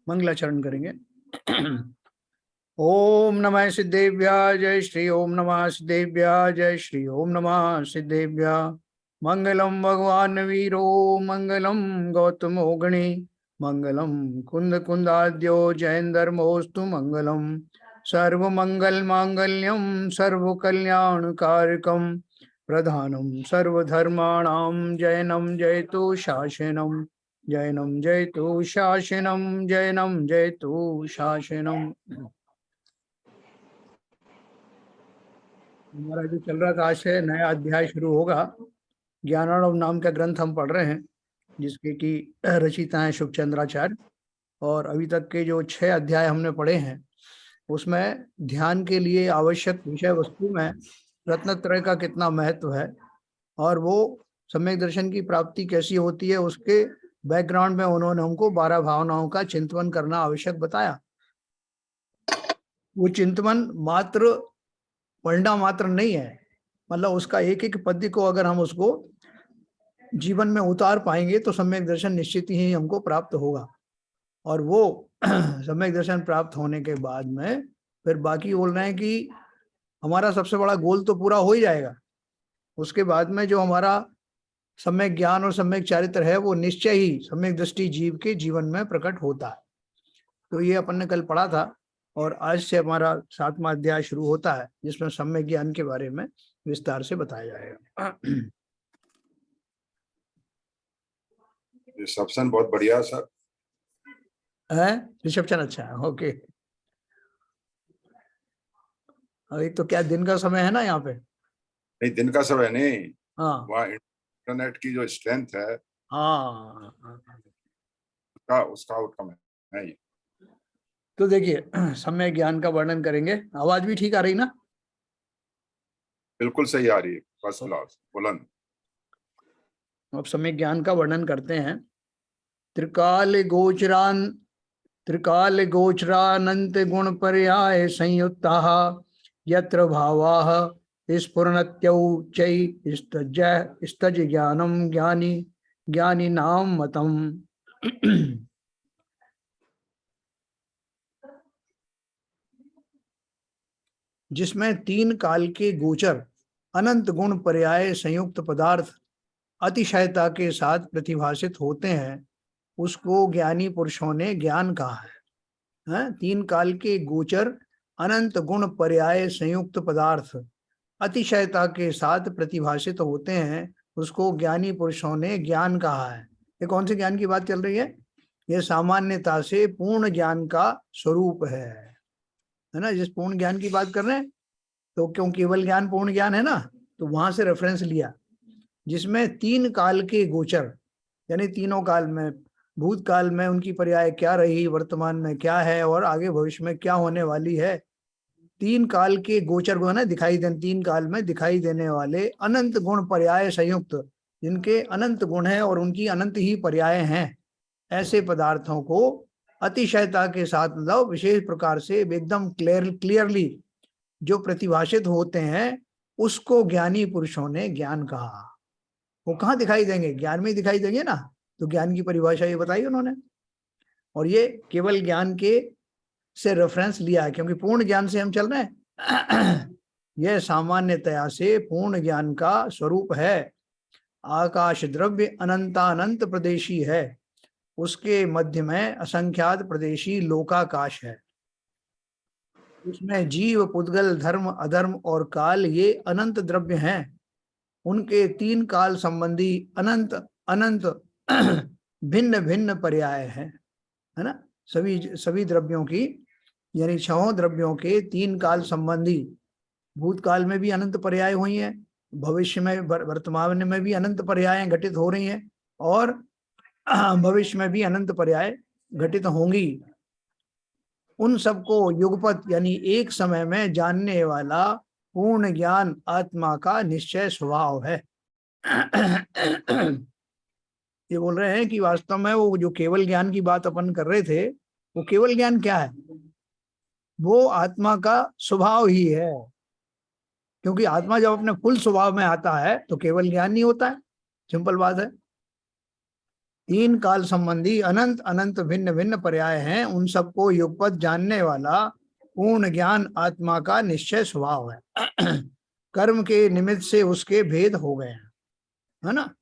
मंगलाचरण करेंगे। ओम नमः सिद्धेभ्य जय श्री ओम नमः सिद्धेभ्य जय श्री ओम नमः सिद्धेभ्य। मंगलम भगवान वीरो मंगलम गौतम ओगणी मंगलम कुंद कुंदाद्यो जयंदर्मोस्तु मंगलम सर्व मंगल मांगल्यम सर्व कल्याण कारकम प्रधानम सर्वधर्माणां जयनम जयतु शासनम जैनम जयतु शासनम जैनम जयतु शासनम। हमारा जो चल रहा था आज से नया अध्याय शुरू होगा। ज्ञानार्णव नाम का ग्रंथ हम पढ़ रहे हैं, जिसके की रचयिता है शुभचंद्राचार्य। और अभी तक के जो 6 अध्याय हमने पढ़े हैं, उसमें ध्यान के लिए आवश्यक विषय वस्तु में रत्नत्रय का कितना महत्व है और वो सम्यक दर्शन की प्राप्ति कैसी होती है, उसके बैकग्राउंड में उन्होंने हमको 12 भावनाओं का चिंतन करना आवश्यक बताया। वो चिंतन मात्र पढ़ना मात्र नहीं है, मतलब उसका एक एक पद्य को अगर हम उसको जीवन में उतार पाएंगे तो सम्यक दर्शन निश्चित ही हमको प्राप्त होगा। और वो सम्यक दर्शन प्राप्त होने के बाद में फिर बाकी बोल रहे हैं कि हमारा सबसे बड़ा गोल तो पूरा हो ही जाएगा। उसके बाद में जो हमारा सम्यक ज्ञान और सम्यक चारित्र है, वो निश्चय ही सम्यक दृष्टि जीव के जीवन में प्रकट होता है। तो ये अपन ने कल पढ़ा था और आज से हमारा 7वां अध्याय शुरू होता है, जिसमें सम्यक ज्ञान के बारे में विस्तार से बताया जाएगा। रिसेप्शन बहुत बढ़िया सर है। रिसेप्शन अच्छा है, ओके। अभी तो क्या दिन का समय है ना यहाँ पे? नहीं, दिन का समय नहीं। हाँ, वहाँ इंटरनेट की जो स्ट्रेंथ है, हाँ, उसका आउटकम है ये। तो देखिए, सम्यक ज्ञान का वर्णन करेंगे। आवाज भी ठीक आ रही ना? बिल्कुल सही आ रही है, फर्स्ट क्लास बुलंद। अब सम्यक ज्ञान का वर्णन करते हैं। त्रिकाल गोचरानंत गुण पर्याय संयुक्ता यत्र भावाः स्फुरन्त्यौचै स्तज ज्ञानम ज्ञानी नाम मतम। जिसमें 3 काल के गोचर अनंत गुण पर्याय संयुक्त पदार्थ अतिशयता के साथ प्रतिभाषित होते हैं, उसको ज्ञानी पुरुषों ने ज्ञान कहा है। 3 काल के गोचर अनंत गुण पर्याय संयुक्त पदार्थ अतिशयता के साथ प्रतिभाषित होते हैं, उसको ज्ञानी पुरुषों ने ज्ञान कहा है। ये कौन से ज्ञान की बात चल रही है? ये सामान्यता से पूर्ण ज्ञान का स्वरूप है ना। जिस पूर्ण ज्ञान की बात कर रहे हैं, तो क्यों केवल ज्ञान पूर्ण ज्ञान है ना, तो वहां से रेफरेंस लिया। जिसमें 3 काल के गोचर, यानी तीनों काल में, भूतकाल में उनकी पर्याय क्या रही, वर्तमान में क्या है और आगे भविष्य में क्या होने वाली है, 3 काल के गोचर को है ना दिखाई देने, 3 काल में दिखाई देने वाले अनंत गुण पर्याय संयुक्त, जिनके अनंत गुण है और उनकी अनंत ही पर्याय हैं, ऐसे पदार्थों को अतिशयता के साथ, मतलब विशेष प्रकार से एकदम क्लियरली जो प्रतिभाषित होते हैं, उसको ज्ञानी पुरुषों ने ज्ञान कहा। वो कहाँ दिखाई देंगे? ज्ञान में ही दिखाई देंगे ना। तो ज्ञान की परिभाषा ये बताई उन्होंने, और ये केवल ज्ञान के से रेफरेंस लिया है, क्योंकि पूर्ण ज्ञान से हम चल रहे हैं। यह सामान्यतया से पूर्ण ज्ञान का स्वरूप है। आकाश द्रव्य अनंतानंत प्रदेशी है, उसके मध्य में असंख्यात प्रदेशी लोकाकाश है। उसमें जीव, पुद्गल, धर्म, अधर्म और काल ये अनंत द्रव्य हैं। उनके 3 काल संबंधी अनंत अनंत भिन्न भिन्न पर्याय हैं, है ना। सभी द्रव्यों की, यानी 6 द्रव्यों के 3 काल संबंधी, भूतकाल में भी अनंत पर्याय हुई हैं, भविष्य में वर्तमान में भी अनंत पर्याय घटित हो रही हैं, और भविष्य में भी अनंत पर्याय घटित होंगी। उन सबको युगपत, यानी एक समय में जानने वाला पूर्ण ज्ञान आत्मा का निश्चय स्वभाव है। ये बोल रहे हैं कि वास्तव में वो जो केवल ज्ञान की बात अपन कर रहे थे, वो केवल ज्ञान क्या है? वो आत्मा का स्वभाव ही है। क्योंकि आत्मा जब अपने फुल स्वभाव में आता है तो केवल ज्ञान नहीं होता है, सिंपल बात है। तीन काल संबंधी अनंत अनंत भिन्न भिन्न पर्याय हैं, उन सबको युगपत जानने वाला पूर्ण ज्ञान आत्मा का निश्चय स्वभाव है। कर्म के निमित्त से उसके भेद हो गए हैं, है ना।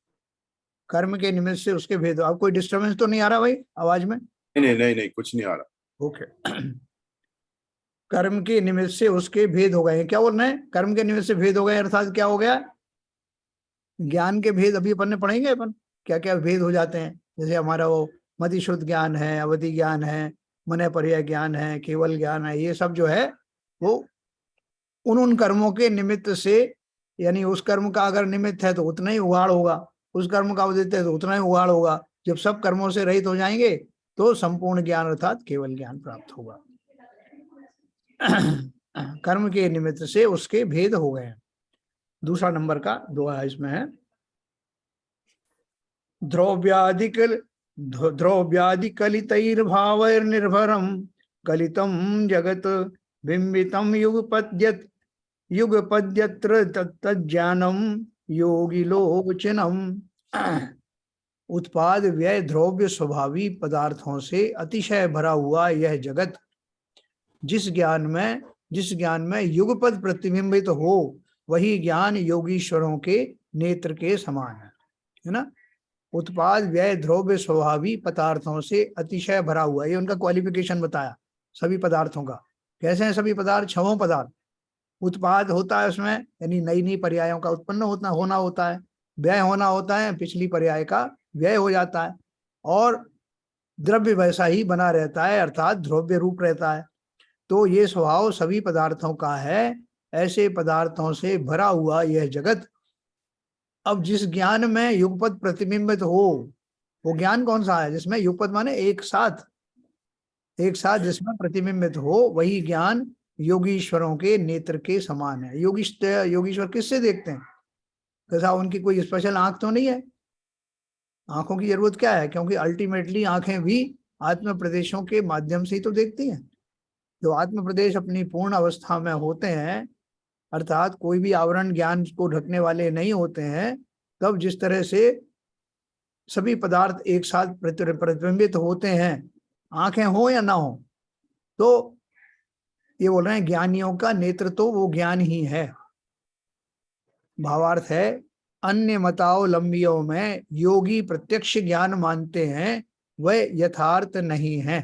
कर्म के निमित्त से उसके भेद। अब कोई डिस्टर्बेंस तो नहीं आ रहा भाई आवाज में? नहीं नहीं नहीं, कुछ नहीं आ रहा। ओके। कर्म के निमित्त से उसके भेद हो गए हैं, क्या बोल रहे हैं? कर्म के निमित्त से भेद हो गए अर्थात क्या हो गया? ज्ञान के भेद अभी अपन ने पढ़ेंगे, अपन क्या क्या भेद हो जाते हैं। जैसे हमारा वो मति शुद्ध ज्ञान है, अवधि ज्ञान है, मन पर्याय ज्ञान है, केवल ज्ञान है, ये सब जो है वो उन कर्मों के निमित्त से, यानी उस कर्म का अगर निमित्त है तो उतना ही उगाड़ होगा, उस कर्म का उदित है तो उतना ही उगाड़ होगा। जब सब कर्मों से रहित हो जाएंगे तो संपूर्ण ज्ञान अर्थात केवल ज्ञान प्राप्त होगा। कर्म के निमित्त से उसके भेद हो गए। दूसरा नंबर का दोहा इसमें है, द्रव्यादिकलितैर्भावैर्निर्भरं कलितं जगत् बिंबितं युगपद्यत्र तत्तज्ज्ञानं योगिलोचनम्। उत्पाद व्यय द्रव्य स्वभावी पदार्थों से अतिशय भरा हुआ यह जगत जिस ज्ञान में युगपद प्रतिबिंबित हो, वही ज्ञान योगीश्वरों के नेत्र के समान है ना। उत्पाद व्यय द्रव्य स्वभावी पदार्थों से अतिशय भरा हुआ, ये उनका क्वालिफिकेशन बताया सभी पदार्थों का। कैसे हैं सभी पदार्थ? छहों पदार्थ। उत्पाद होता है उसमें, यानी नई नई पर्यायों का उत्पन्न होना होता है। व्यय होना होता है, पिछली पर्याय का व्यय हो जाता है। और द्रव्य वैसा ही बना रहता है, अर्थात द्रव्य रूप रहता है। तो ये स्वभाव सभी पदार्थों का है। ऐसे पदार्थों से भरा हुआ यह जगत, अब जिस ज्ञान में युगपद प्रतिबिंबित हो, वो ज्ञान कौन सा है? जिसमें युगपद माने एक साथ जिसमें प्रतिबिंबित हो, वही ज्ञान योगीश्वरों के नेत्र के समान है। योगीश्वर किससे देखते हैं? कैसा? उनकी कोई स्पेशल आंख तो नहीं है। आंखों की जरूरत क्या है? क्योंकि अल्टीमेटली आंखें भी आत्म प्रदेशों के माध्यम से ही तो देखती हैं। जो आत्म प्रदेश अपनी पूर्ण अवस्था में होते हैं, अर्थात कोई भी आवरण ज्ञान को ढकने वाले नहीं होते हैं, तब जिस तरह से सभी पदार्थ एक साथ प्रतिबिंबित होते हैं, आंखें हो या ना हो, तो ये बोल रहे हैं ज्ञानियों का नेत्र तो वो ज्ञान ही है। भावार्थ है, अन्य मतावलंबियों में योगी प्रत्यक्ष ज्ञान मानते हैं, वह यथार्थ नहीं है।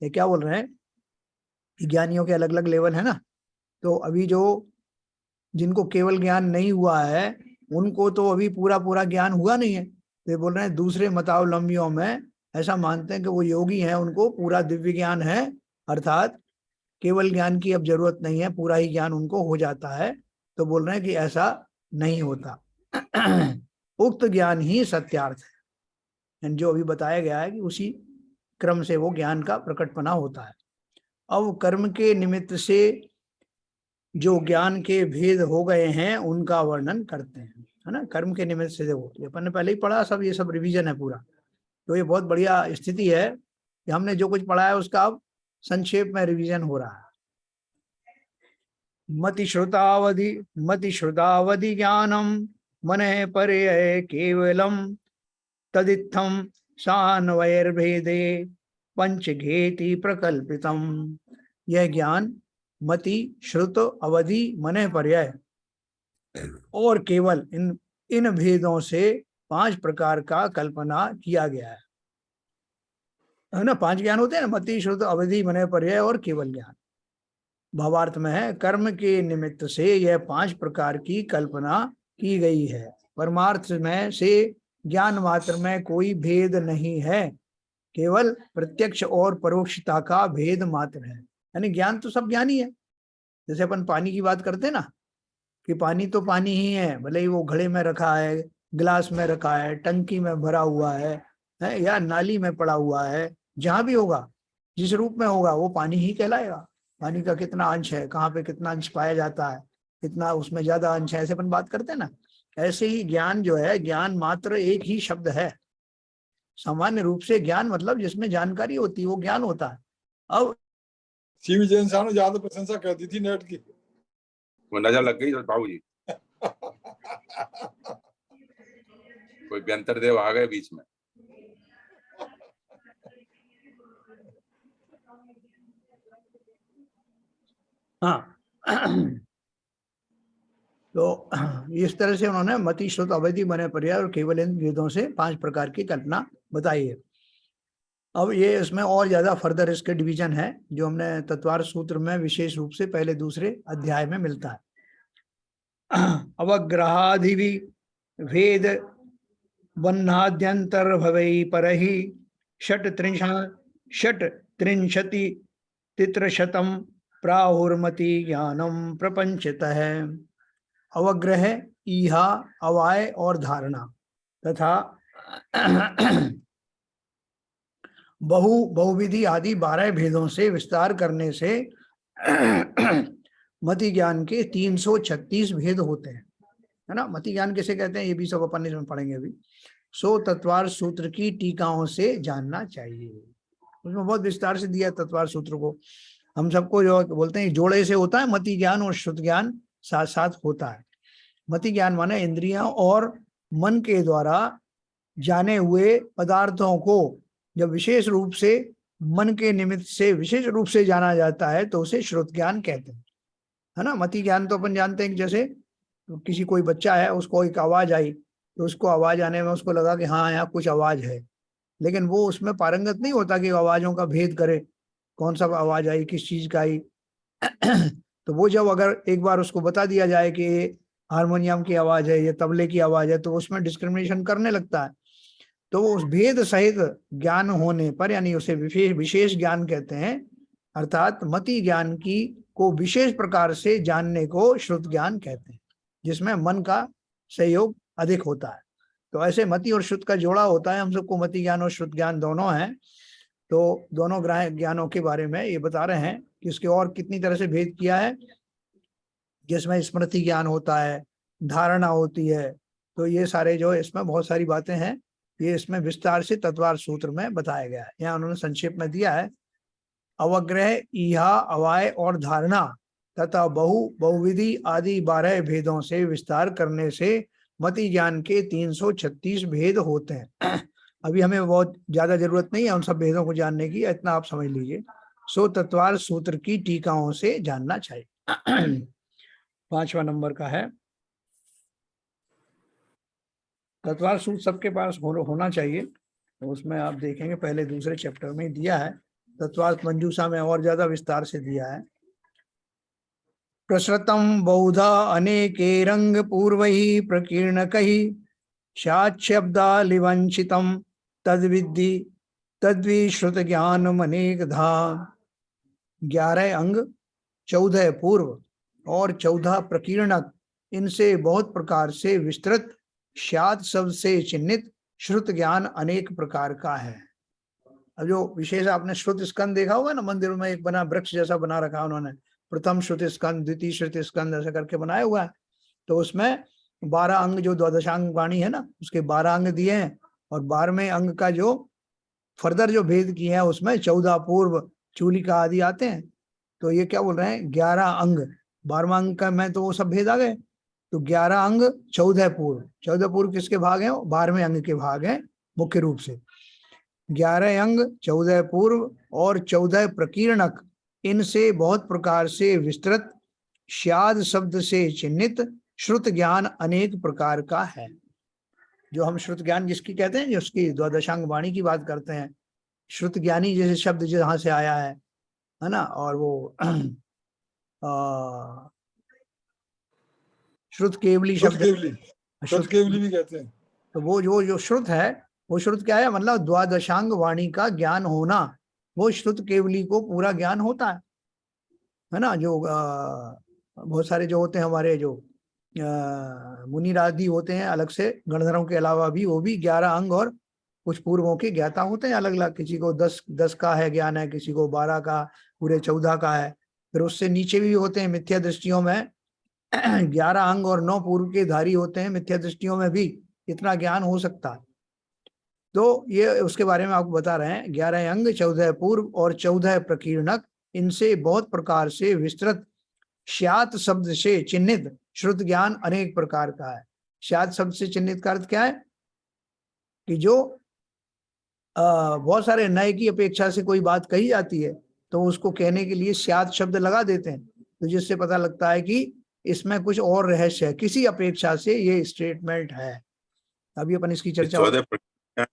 ये क्या बोल रहे हैं? ज्ञानियों के अलग अलग लेवल है ना। तो अभी जो जिनको केवल ज्ञान नहीं हुआ है, उनको तो अभी पूरा पूरा ज्ञान हुआ नहीं है। तो ये बोल रहे हैं दूसरे मतावलंबियों में ऐसा मानते हैं कि वो योगी हैं, उनको पूरा दिव्य ज्ञान है, अर्थात केवल ज्ञान की अब जरूरत नहीं है, पूरा ही ज्ञान उनको हो जाता है। तो बोल रहे हैं कि ऐसा नहीं होता। उक्त ज्ञान ही सत्यार्थ है, जो अभी बताया गया है कि उसी क्रम से वो ज्ञान का प्रकटपना होता है। अब कर्म के निमित्त से जो ज्ञान के भेद हो गए हैं उनका वर्णन करते हैं, है ना। कर्म के निमित्त से देखो, ये अपन ने पहले ही पढ़ा, सब ये सब रिवीजन है पूरा। तो ये बहुत बढ़िया स्थिति है कि हमने जो कुछ पढ़ा है उसका अब संक्षेप में रिवीजन हो रहा है। मति श्रुतावधि ज्ञानम मनः पर्यय केवलम तदित्थम सान्वयर्भेदे पंचघेति प्रकल्पितम। यह ज्ञान मति श्रुत अवधि मनः पर्याय और केवल इन भेदों से 5 प्रकार का कल्पना किया गया है ना। 5 ज्ञान होते हैं ना, मति श्रुत अवधि मनः पर्याय और केवल ज्ञान। भावार्थ में है, कर्म के निमित्त से यह 5 प्रकार की कल्पना की गई है। परमार्थ में से ज्ञान मात्र में कोई भेद नहीं है, केवल प्रत्यक्ष और परोक्षता का भेद मात्र है। यानी ज्ञान तो सब ज्ञान ही है। जैसे अपन पानी की बात करते हैं ना, कि पानी तो पानी ही है, भले ही वो घड़े में रखा है, गिलास में रखा है, टंकी में भरा हुआ है या नाली में पड़ा हुआ है, जहां भी होगा, जिस रूप में होगा, वो पानी ही कहलाएगा। पानी का कितना अंश है, कहाँ पे कितना अंश पाया जाता है, कितना उसमें ज्यादा अंश है, ऐसे अपन बात करते हैं ना। ऐसे ही ज्ञान जो है, ज्ञान मात्र एक ही शब्द है। सामान्य रूप से ज्ञान मतलब जिसमें जानकारी होती है वो ज्ञान होता है। अब सीवी जैन साहब ने ज्यादा प्रशंसा कर दी थी नेट की, वो नजर लग गई बाबू जी। कोई व्यंतर देव आ गए बीच में। हाँ तो इस तरह से उन्होंने मति, श्रुत, अवैधि, मने, पर्याय और केवल इन भेदों से 5 प्रकार की कल्पना बताई है। अब ये इसमें और ज्यादा फर्दर इसके डिवीजन है जो हमने तत्वार्थ सूत्र में विशेष रूप से पहले दूसरे अध्याय में मिलता है। अवग्रहादि भेद वन्नाद्यंतर भवै परहि षट त्रिंशति तित्रशतम प्राहुर्मति ज्ञानम प्रपंचतः। अवग्रह, ईहा, अवाय और धारणा तथा बहुविधि आदि 12 भेदों से विस्तार करने से मति ज्ञान के 336 भेद होते हैं, है ना। मति ज्ञान किसे कहते हैं ये भी सब अपन इसमें पढ़ेंगे अभी। सो तत्वार्थ सूत्र की टीकाओं से जानना चाहिए, उसमें बहुत विस्तार से दिया तत्वार्थ सूत्र को। हम सबको जो बोलते हैं जोड़े से होता है मति ज्ञान और श्रुत ज्ञान साथ साथ होता है। मति ज्ञान माने इंद्रियां और मन के द्वारा जाने हुए पदार्थों को जब विशेष रूप से मन के निमित्त से विशेष रूप से जाना जाता है तो उसे श्रुत ज्ञान कहते हैं, है ना। मति ज्ञान तो अपन जानते हैं कि जैसे किसी कोई बच्चा है उसको एक आवाज आई तो उसको आवाज आने में उसको लगा कि हाँ यहाँ कुछ आवाज है, लेकिन वो उसमें पारंगत नहीं होता कि आवाजों का भेद करे, कौन सा आवाज आई, किस चीज का आई। तो वो जब अगर एक बार उसको बता दिया जाए कि ये हारमोनियम की आवाज है, ये तबले की आवाज है, तो उसमें डिस्क्रिमिनेशन करने लगता है। तो वो उस भेद सहित ज्ञान होने पर यानी उसे विशेष ज्ञान कहते हैं, अर्थात मति ज्ञान की को विशेष प्रकार से जानने को श्रुत ज्ञान कहते हैं, जिसमें मन का सहयोग अधिक होता है। तो ऐसे मति और श्रुत का जोड़ा होता है। हम सबको मति ज्ञान और श्रुत ज्ञान दोनों हैं, तो दोनों ज्ञानों के बारे में ये बता रहे हैं कि इसके और कितनी तरह से भेद किया है, जिसमें स्मृति ज्ञान होता है, धारणा होती है। तो ये सारे जो इसमें बहुत सारी बातें हैं, ये इसमें विस्तार से तत्वार्थ सूत्र में बताया गया है। यहाँ उन्होंने संक्षेप में दिया है, अवग्रह, ईहा, अवाय और धारणा तथा बहुविधि आदि 12 भेदों से विस्तार करने से मति ज्ञान के 336 भेद होते हैं। अभी हमें बहुत ज्यादा जरूरत नहीं है उन सब भेदों को जानने की, इतना आप समझ लीजिए। सो तत्वार्थ सूत्र की टीकाओं से जानना चाहिए। 5वां नंबर का है, तत्वार्थ सूत्र सबके पास होना चाहिए। तो उसमें आप देखेंगे पहले दूसरे चैप्टर में दिया है, तत्वार्थ मंजूषा में और ज्यादा विस्तार से दिया है। प्रसृतम बहुधा अनेके रंग पूर्वहि प्रकीर्णकहि शाच्छब्दालिवंचितम तद्विद्धि तद्विश्रुत ज्ञानम अनेकधा। 11 अंग, 14 पूर्व और 14 प्रकीर्णक, इनसे बहुत प्रकार से विस्तृत, शाद शब्द से चिन्हित श्रुत ज्ञान अनेक प्रकार का है। अब जो विशेष आपने श्रुत स्कंद देखा होगा ना, मंदिर में एक बना वृक्ष जैसा बना रखा उन्होंने, प्रथम श्रुत स्कंद, द्वितीय श्रुत स्कंद ऐसा करके बनाया हुआ है। तो उसमें 12 अंग जो द्वादशांग वाणी है ना, उसके 12 अंग दिए हैं, और 12वें अंग का जो फर्दर जो भेद किए हैं उसमें 14 पूर्व, चूलिका आदि आते हैं। तो ये क्या बोल रहे हैं, 11 अंग, 12वां अंग का में तो वो सब भेद आ गए। तो 11 अंग, 14 पूर्व, 14 पूर्व किसके भाग हैं, 12वें अंग के भाग हैं मुख्य रूप से। 11 अंग, 14 पूर्व और 14 प्रकीर्णक, इनसे बहुत प्रकार से विस्तृत, शाद शब्द से चिन्हित श्रुत ज्ञान अनेक प्रकार का है। जो हम श्रुत ज्ञान जिसकी कहते हैं, जिसकी द्वादशांग वाणी की बात करते हैं, श्रुत ज्ञानी जैसे शब्द जहां से आया है ना, और वो श्रुत केवली शब्द, श्रुत केवली भी कहते हैं। तो वो जो श्रुत है, वो श्रुत क्या है, मतलब द्वादशांग वाणी का ज्ञान होना, वो श्रुत केवली को पूरा ज्ञान होता है ना। जो बहुत सारे जो होते हैं हमारे जो मुनिरादि होते हैं अलग से गणधरों के अलावा भी, वो भी 11 अंग और कुछ पूर्वों के ज्ञाता होते हैं अलग अलग। किसी को 10 का है ज्ञान है, किसी को 12 का, पूरे 14 का है। फिर उससे नीचे भी होते हैं मिथ्या दृष्टियों में 11 अंग और 9 पूर्व के धारी होते हैं, मिथ्या दृष्टियों में भी इतना ज्ञान हो सकता है। तो ये उसके बारे में आपको बता रहे हैं। 11 अंग, 14 पूर्व और 14 प्रकीर्णक, इनसे बहुत प्रकार से विस्तृत, शात शब्द से चिन्हित श्रुत ज्ञान अनेक प्रकार का है। शात शब्द से चिन्हित का अर्थ क्या है, कि जो बहुत सारे नए की अपेक्षा से कोई बात कही जाती है तो उसको कहने के लिए स्यात् शब्द लगा देते हैं, तो जिससे पता लगता है कि इसमें कुछ और रहस्य है, किसी अपेक्षा से ये स्टेटमेंट है। अभी अपन इसकी चर्चा 14 प्रकीर्णक,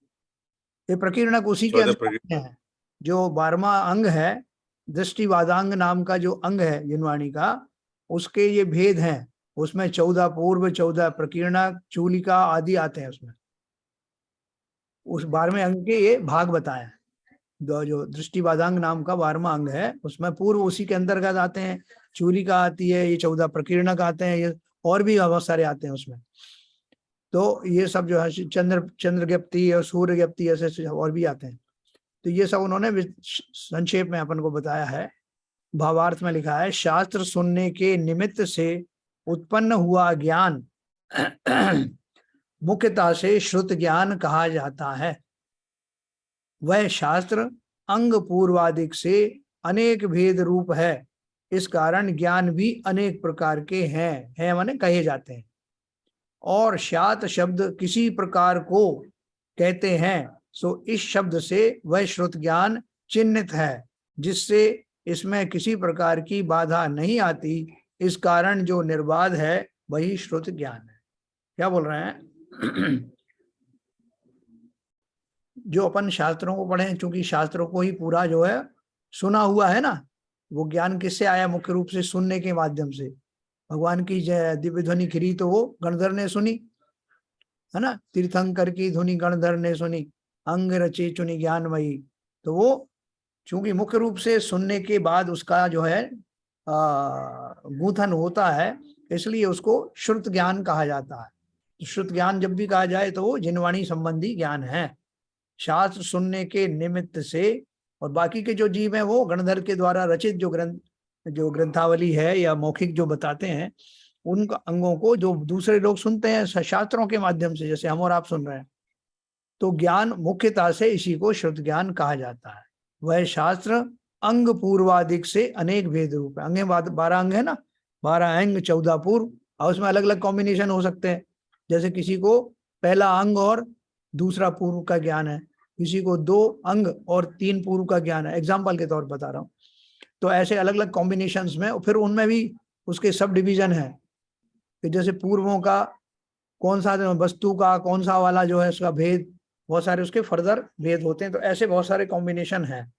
ये प्रकीर्णक उसी के 14 अंदर प्रकीर्णक, है। जो 12वां अंग है, दृष्टिवादांग नाम का जो अंग है जिनवाणी का, उसके ये भेद हैं। उसमें 14 पूर्व, 14 प्रकीर्णक, चूलिका आदि आते हैं उसमें। उस 12वें अंग के ये भाग बताए हैं। जो दृष्टिवादांग नाम का 12वां अंग है उसमें पूर्व उसी के अंतर्गत आते हैं, चूलिका आती है, ये 14 प्रकीर्णक आते हैं, ये और भी बहुत सारे आते हैं उसमें। तो ये सब जो है चंद्र ज्ञप्ति और सूर्य ज्ञप्ति ऐसे और भी आते हैं। तो ये सब उन्होंने संक्षेप में अपन को बताया है। भावार्थ में लिखा है, शास्त्र सुनने के निमित्त से उत्पन्न हुआ ज्ञान मुख्यतः से श्रुत ज्ञान कहा जाता है। वह शास्त्र अंग पूर्वादिक से अनेक भेद रूप है, इस कारण ज्ञान भी अनेक प्रकार के हैं माने कहे जाते हैं। और शात शब्द किसी प्रकार को कहते हैं, सो इस शब्द से वह श्रुत ज्ञान चिन्हित है, जिससे इसमें किसी प्रकार की बाधा नहीं आती। इस कारण जो निर्बाध है वही श्रुत ज्ञान है। क्या बोल रहे हैं? जो अपन शास्त्रों को पढ़े, चूंकि शास्त्रों को ही पूरा जो है सुना हुआ है ना, वो ज्ञान किससे आया? मुख्य रूप से सुनने के माध्यम से। भगवान की जय दिव्य ध्वनि खिरी तो वो गणधर ने सुनी, है ना। तीर्थंकर की ध्वनि गणधर ने सुनी, अंग रचे चुनी ज्ञानमयी। तो वो चूंकि मुख्य रूप से सुनने के बाद उसका जो है गूंथन होता है, इसलिए उसको श्रुत ज्ञान कहा जाता है। श्रुत ज्ञान जब भी कहा जाए तो वो जिनवाणी संबंधी ज्ञान है, शास्त्र सुनने के निमित्त से। और बाकी के जो जीव हैं वो गणधर के द्वारा रचित जो ग्रंथावली है या मौखिक जो बताते हैं, उन अंगों को जो दूसरे लोग सुनते हैं शास्त्रों के माध्यम से, जैसे हम और आप सुन रहे हैं, तो ज्ञान मुख्यतः से इसी को श्रुत ज्ञान कहा जाता है। वह शास्त्र अंग पूर्वादिक से अनेक भेद रूप है। अंग 12 अंग है ना, 12 अंग 14 पूर्व, और उसमें अलग अलग कॉम्बिनेशन हो सकते हैं। जैसे किसी को पहला अंग और दूसरा पूर्व का ज्ञान है, किसी को 2 अंग और 3 पूर्व का ज्ञान है, एग्जाम्पल के तौर पर बता रहा हूँ। तो ऐसे अलग अलग कॉम्बिनेशंस में फिर उनमें भी उसके सब डिवीजन है कि जैसे पूर्वों का कौन सा वस्तु का कौन सा वाला जो है उसका भेद, बहुत सारे उसके फर्दर भेद होते हैं। तो ऐसे बहुत सारे कॉम्बिनेशन है,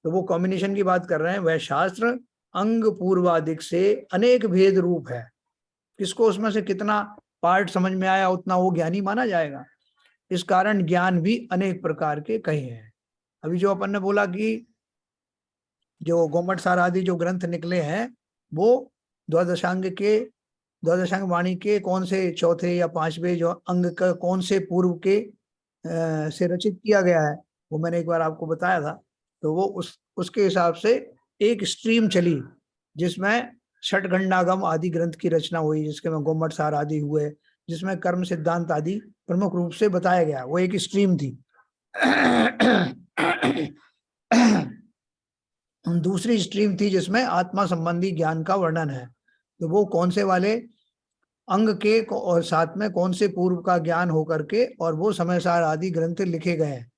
तो वो कॉम्बिनेशन की बात कर रहे हैं। वह शास्त्र अंग पूर्वादिक से अनेक भेद रूप है। किसको उसमें से कितना पार्ट समझ में आया उतना वो ज्ञानी माना जाएगा। इस कारण ज्ञान भी अनेक प्रकार के कहे हैं। अभी जो अपन ने बोला कि जो गोमट सार आदि जो ग्रंथ निकले हैं, वो द्वादशांग वाणी के कौन से चौथे या 5वें जो अंग का कौन से पूर्व के से रचित किया गया है, वो मैंने एक बार आपको बताया था। तो वो उसके हिसाब से एक स्ट्रीम चली जिसमें षटगंडागम आदि ग्रंथ की रचना हुई, जिसके में गोमट सार आदि हुए, जिसमें कर्म सिद्धांत आदि प्रमुख रूप से बताया गया। वो एक स्ट्रीम थी। दूसरी स्ट्रीम थी जिसमें आत्मा संबंधी ज्ञान का वर्णन है। तो वो कौन से वाले अंग के और साथ में कौन से पूर्व का ज्ञान होकर के और वो समय सार आदि ग्रंथ लिखे गए हैं,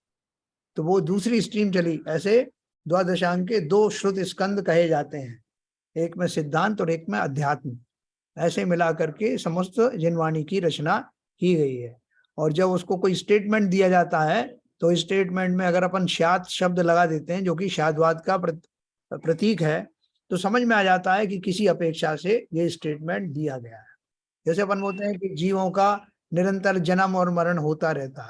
तो वो दूसरी स्ट्रीम चली। ऐसे द्वादशांग के 2 श्रुत स्कंद कहे जाते हैं, एक में सिद्धांत और एक में अध्यात्म। ऐसे मिला करके समस्त जिनवाणी की रचना की गई है। और जब उसको कोई स्टेटमेंट दिया जाता है तो स्टेटमेंट में अगर अपन शात शब्द लगा देते हैं, जो कि शादवाद का प्रतीक है, तो समझ में आ जाता है कि किसी अपेक्षा से ये स्टेटमेंट दिया गया है। जैसे अपन बोलते हैं कि जीवों का निरंतर जन्म और मरण होता रहता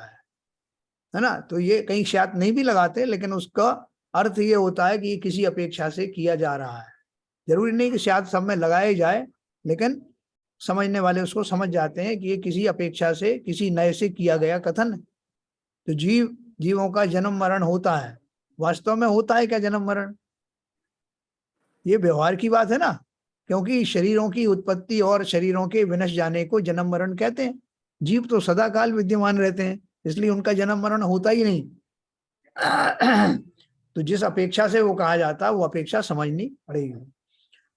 है ना। तो ये कहीं शायद नहीं भी लगाते, लेकिन उसका अर्थ ये होता है कि ये किसी अपेक्षा से किया जा रहा है। जरूरी नहीं कि शायद सब में लगाए जाए, लेकिन समझने वाले उसको समझ जाते हैं कि ये किसी अपेक्षा से, किसी नए से किया गया कथन। तो जीवों का जन्म मरण होता है, वास्तव में होता है क्या जन्म मरण? ये व्यवहार की बात है ना, क्योंकि शरीरों की उत्पत्ति और शरीरों के विनश जाने को जन्म मरण कहते हैं। जीव तो सदा काल विद्यमान रहते हैं, इसलिए उनका जन्म मरण होता ही नहीं। तो जिस अपेक्षा से वो कहा जाता है वो अपेक्षा समझनी पड़ेगी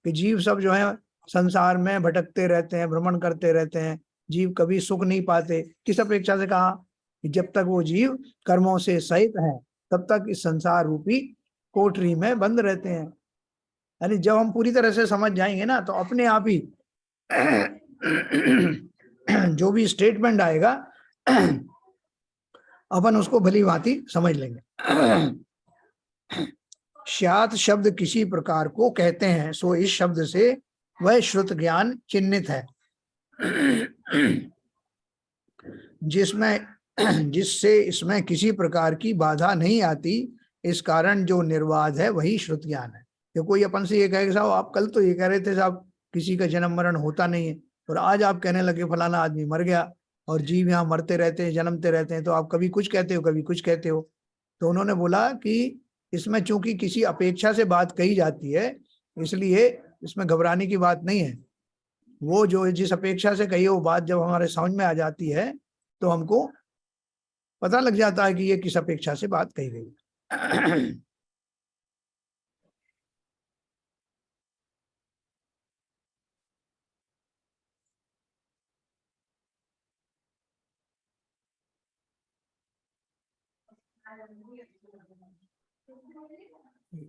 कि जीव सब जो है संसार में भटकते रहते हैं, भ्रमण करते रहते हैं, जीव कभी सुख नहीं पाते। किस अपेक्षा से कहा? कि जब तक वो जीव कर्मों से सहित हैं तब तक इस संसार रूपी कोठरी में बंद रहते हैं। यानी जब हम पूरी तरह से समझ जाएंगे ना तो अपने आप ही जो भी स्टेटमेंट आएगा अपन उसको भली भांति समझ लेंगे। स्यात् शब्द किसी प्रकार को कहते हैं, सो इस शब्द से वह श्रुत ज्ञान चिन्हित है जिससे इसमें किसी प्रकार की बाधा नहीं आती। इस कारण जो निर्वाध है वही श्रुत ज्ञान है। कि कोई अपन से ये कहे साहब आप कल तो ये कह रहे थे साहब किसी का जन्म मरण होता नहीं है, और आज आप कहने लगे फलाना आदमी मर गया और जीव यहाँ मरते रहते हैं जन्मते रहते हैं, तो आप कभी कुछ कहते हो कभी कुछ कहते हो। तो उन्होंने बोला कि इसमें चूंकि किसी अपेक्षा से बात कही जाती है इसलिए इसमें घबराने की बात नहीं है। वो जो जिस अपेक्षा से कही वो बात जब हमारे समझ में आ जाती है तो हमको पता लग जाता है कि ये किस अपेक्षा से बात कही गई।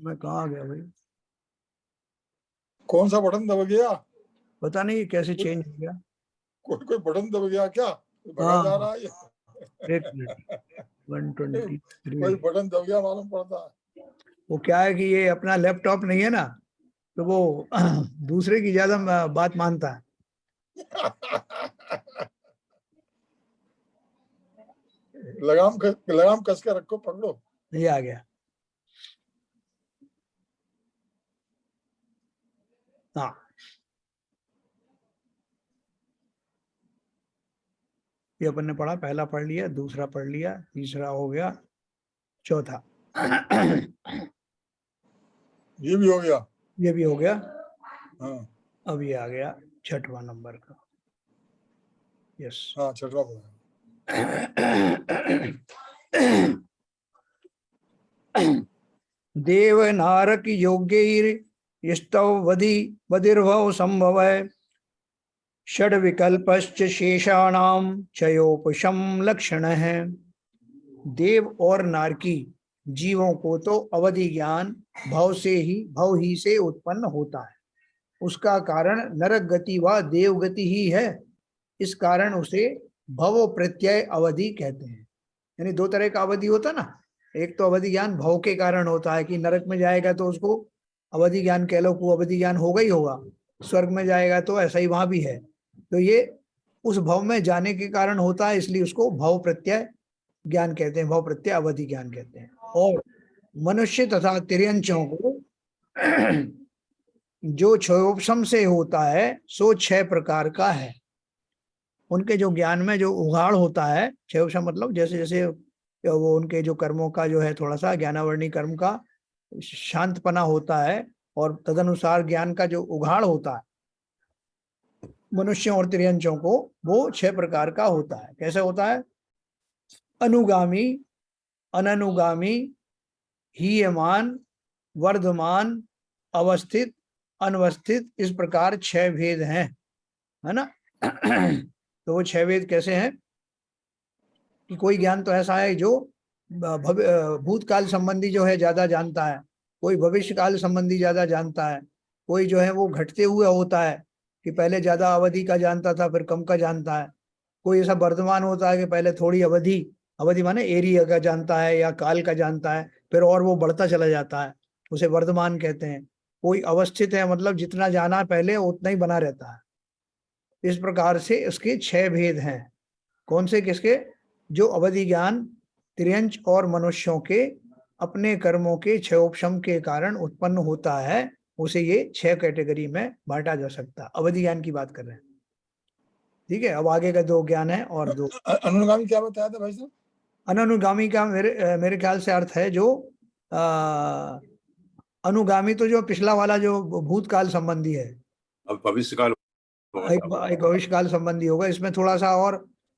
मैं कहाँ आ गया भाई? कौन सा बटन दब गया? पता नहीं कैसे चेंज हो गया। कोई बटन दब गया क्या? भगा जा रहा है ये? एक मिनट 123। कोई बटन दब गया मालूम पड़ता है। वो क्या है कि ये अपना लैपटॉप नहीं है ना, तो वो दूसरे की ज्यादा बात मानता है। लगाम कस के रखो, पकड़ो। ये आ गया। हाँ, ये अपन ने पढ़ा, पहला पढ़ लिया, दूसरा पढ़ लिया, तीसरा हो गया, चौथा ये भी हो गया, ये भी हो गया। हाँ अब ये आ गया छठवां नंबर का। यस, हाँ छठवां पढ़ा। देव नारक योग्य स्तव वधि बधिर्भव संभव षड विकल्पश्च शेषाणाम चयोपशम लक्षण है। देव और नारकी जीवों को तो अवधि ज्ञान भव ही से उत्पन्न होता है। उसका कारण नरक गति व देव गति ही है। इस कारण उसे भव प्रत्यय अवधि कहते हैं। यानी दो तरह का अवधि होता ना, एक तो अवधि ज्ञान भव के कारण होता है कि नरक में जाएगा तो उसको अवधि ज्ञान कह लो, को अवधि ज्ञान होगा ही होगा। स्वर्ग में जाएगा तो ऐसा ही वहां भी है, तो ये उस भव में जाने के कारण होता है, इसलिए उसको भव प्रत्यय ज्ञान कहते हैं, भव प्रत्यय अवधि ज्ञान कहते हैं। और मनुष्य तथा तिर्यंचों को जो क्षयोपशम से होता है सो 6 प्रकार का है। उनके जो ज्ञान में जो उगाड़ होता है, क्षयोपशम मतलब जैसे जैसे वो उनके जो कर्मों का जो है थोड़ा सा ज्ञानावर्णी कर्म का शांतपना होता है और तदनुसार ज्ञान का जो उगाड़ होता है मनुष्यों और तिर्यंचों को, वो 6 प्रकार का होता है। कैसे होता है? अनुगामी, अननुगामी, हीयमान, वर्धमान, अवस्थित, अनवस्थित, इस प्रकार 6 भेद हैं, है ना। तो वो 6 भेद कैसे हैं कि कोई ज्ञान तो ऐसा है जो भूतकाल संबंधी जो है ज्यादा जानता है, कोई भविष्य काल संबंधी ज्यादा जानता है, कोई जो है वो घटते हुए होता है कि पहले ज्यादा अवधि का जानता था फिर कम का जानता है, कोई ऐसा वर्तमान होता है कि पहले थोड़ी अवधि माने एरिया का जानता है या काल का जानता है, फिर और वो बढ़ता चला जाता है, उसे वर्तमान कहते हैं। कोई अवस्थित है, मतलब जितना जाना पहले उतना ही बना रहता है। इस प्रकार से इसके 6 भेद हैं। कौन से? किसके? जो अवधि ज्ञान तिर्यंच और मनुष्यों के अपने कर्मों के क्षयोपशम के कारण उत्पन्न होता है, उसे ये 6 कैटेगरी में बांटा जा सकता है। अवधि ज्ञान की बात कर रहे हैं, ठीक है। अब आगे का 2 ज्ञान है और 2। अनुगामी क्या बताया था भाई साहब? अनुगामी का मेरे ख्याल से अर्थ है जो अनुगामी तो जो पिछला वाला जो भूतकाल संबंधी है, अब भविष्य काल एक भविष्य काल संबंधी होगा। इसमें थोड़ा सा और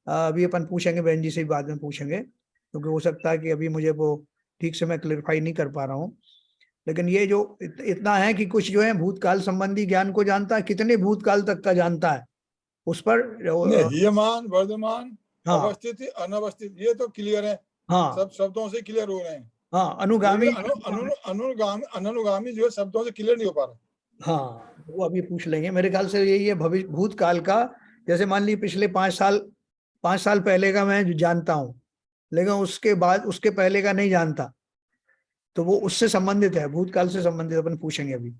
अभी अपन पूछेंगे, बहन जी से बाद में पूछेंगे, क्योंकि हो सकता है कि अभी मुझे वो ठीक से मैं क्लियरफाई नहीं कर पा रहा हूँ। लेकिन ये जो इतना है कि कुछ जो है भूतकाल संबंधी ज्ञान को जानता है, कितने भूतकाल तक का जानता है उस पर हीयमान, वर्धमान, हाँ अवस्थित अनवस्थित ये तो क्लियर है, हाँ सब शब्दों से क्लियर हो रहे हैं। हाँ, अनुगामी अनुगामी जो है शब्दों से क्लियर नहीं हो पा रहा। हाँ, वो अभी पूछ लेंगे। मेरे ख्याल से यही है भविष्य भूतकाल का। जैसे मान ली पिछले 5 साल पहले का मैं जानता हूँ, लेकिन उसके बाद उसके पहले का नहीं जानता, तो वो उससे संबंधित है, भूतकाल से संबंधित अपन पूछेंगे अभी।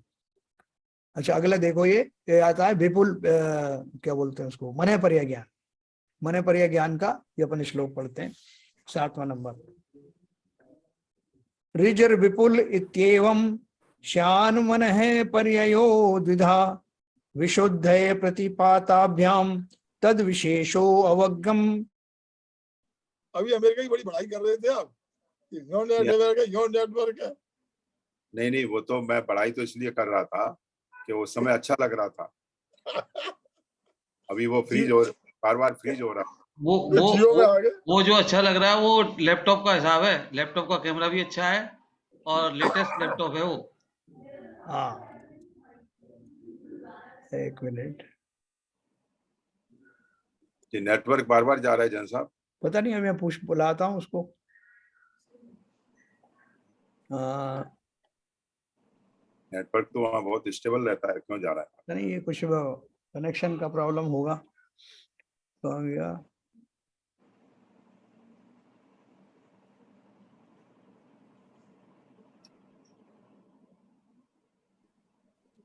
अच्छा, अगला देखो, ये आता है विपुल क्या बोलते हैं उसको, मन पर्याय ज्ञान। मन पर्याय ज्ञान का ये अपन श्लोक पढ़ते हैं, 7वां नंबर। ऋजर विपुल इत्येवं श्यान मन पर्ययो द्विधा विशुद्धये प्रतिपाताभ्याम तद विशेषो अवगम। अभी अमेरिका की बड़ी पढ़ाई कर रहे थे आप, योर नेटवर्क है। नहीं, वो तो मैं पढ़ाई तो इसलिए कर रहा था कि उस समय अच्छा लग रहा था। अभी वो फ्रीज हो, बार बार फ्रीज हो रहा है। वो जो अच्छा लग रहा है वो लैपटॉप का हिसाब है। लैपटॉप का कैमरा भी अच्छा है और लेटेस्ट लैपटॉप है वो। हाँ, एक मिनट, ये नेटवर्क बार बार जा रहा है जन साहब। पता नहीं, मैं बुलाता हूँ उसको। नेटवर्क तो वहाँ बहुत स्टेबल रहता है, क्यों जा रहा है? पता नहीं, ये कुछ कनेक्शन का प्रॉब्लम होगा। तो गया,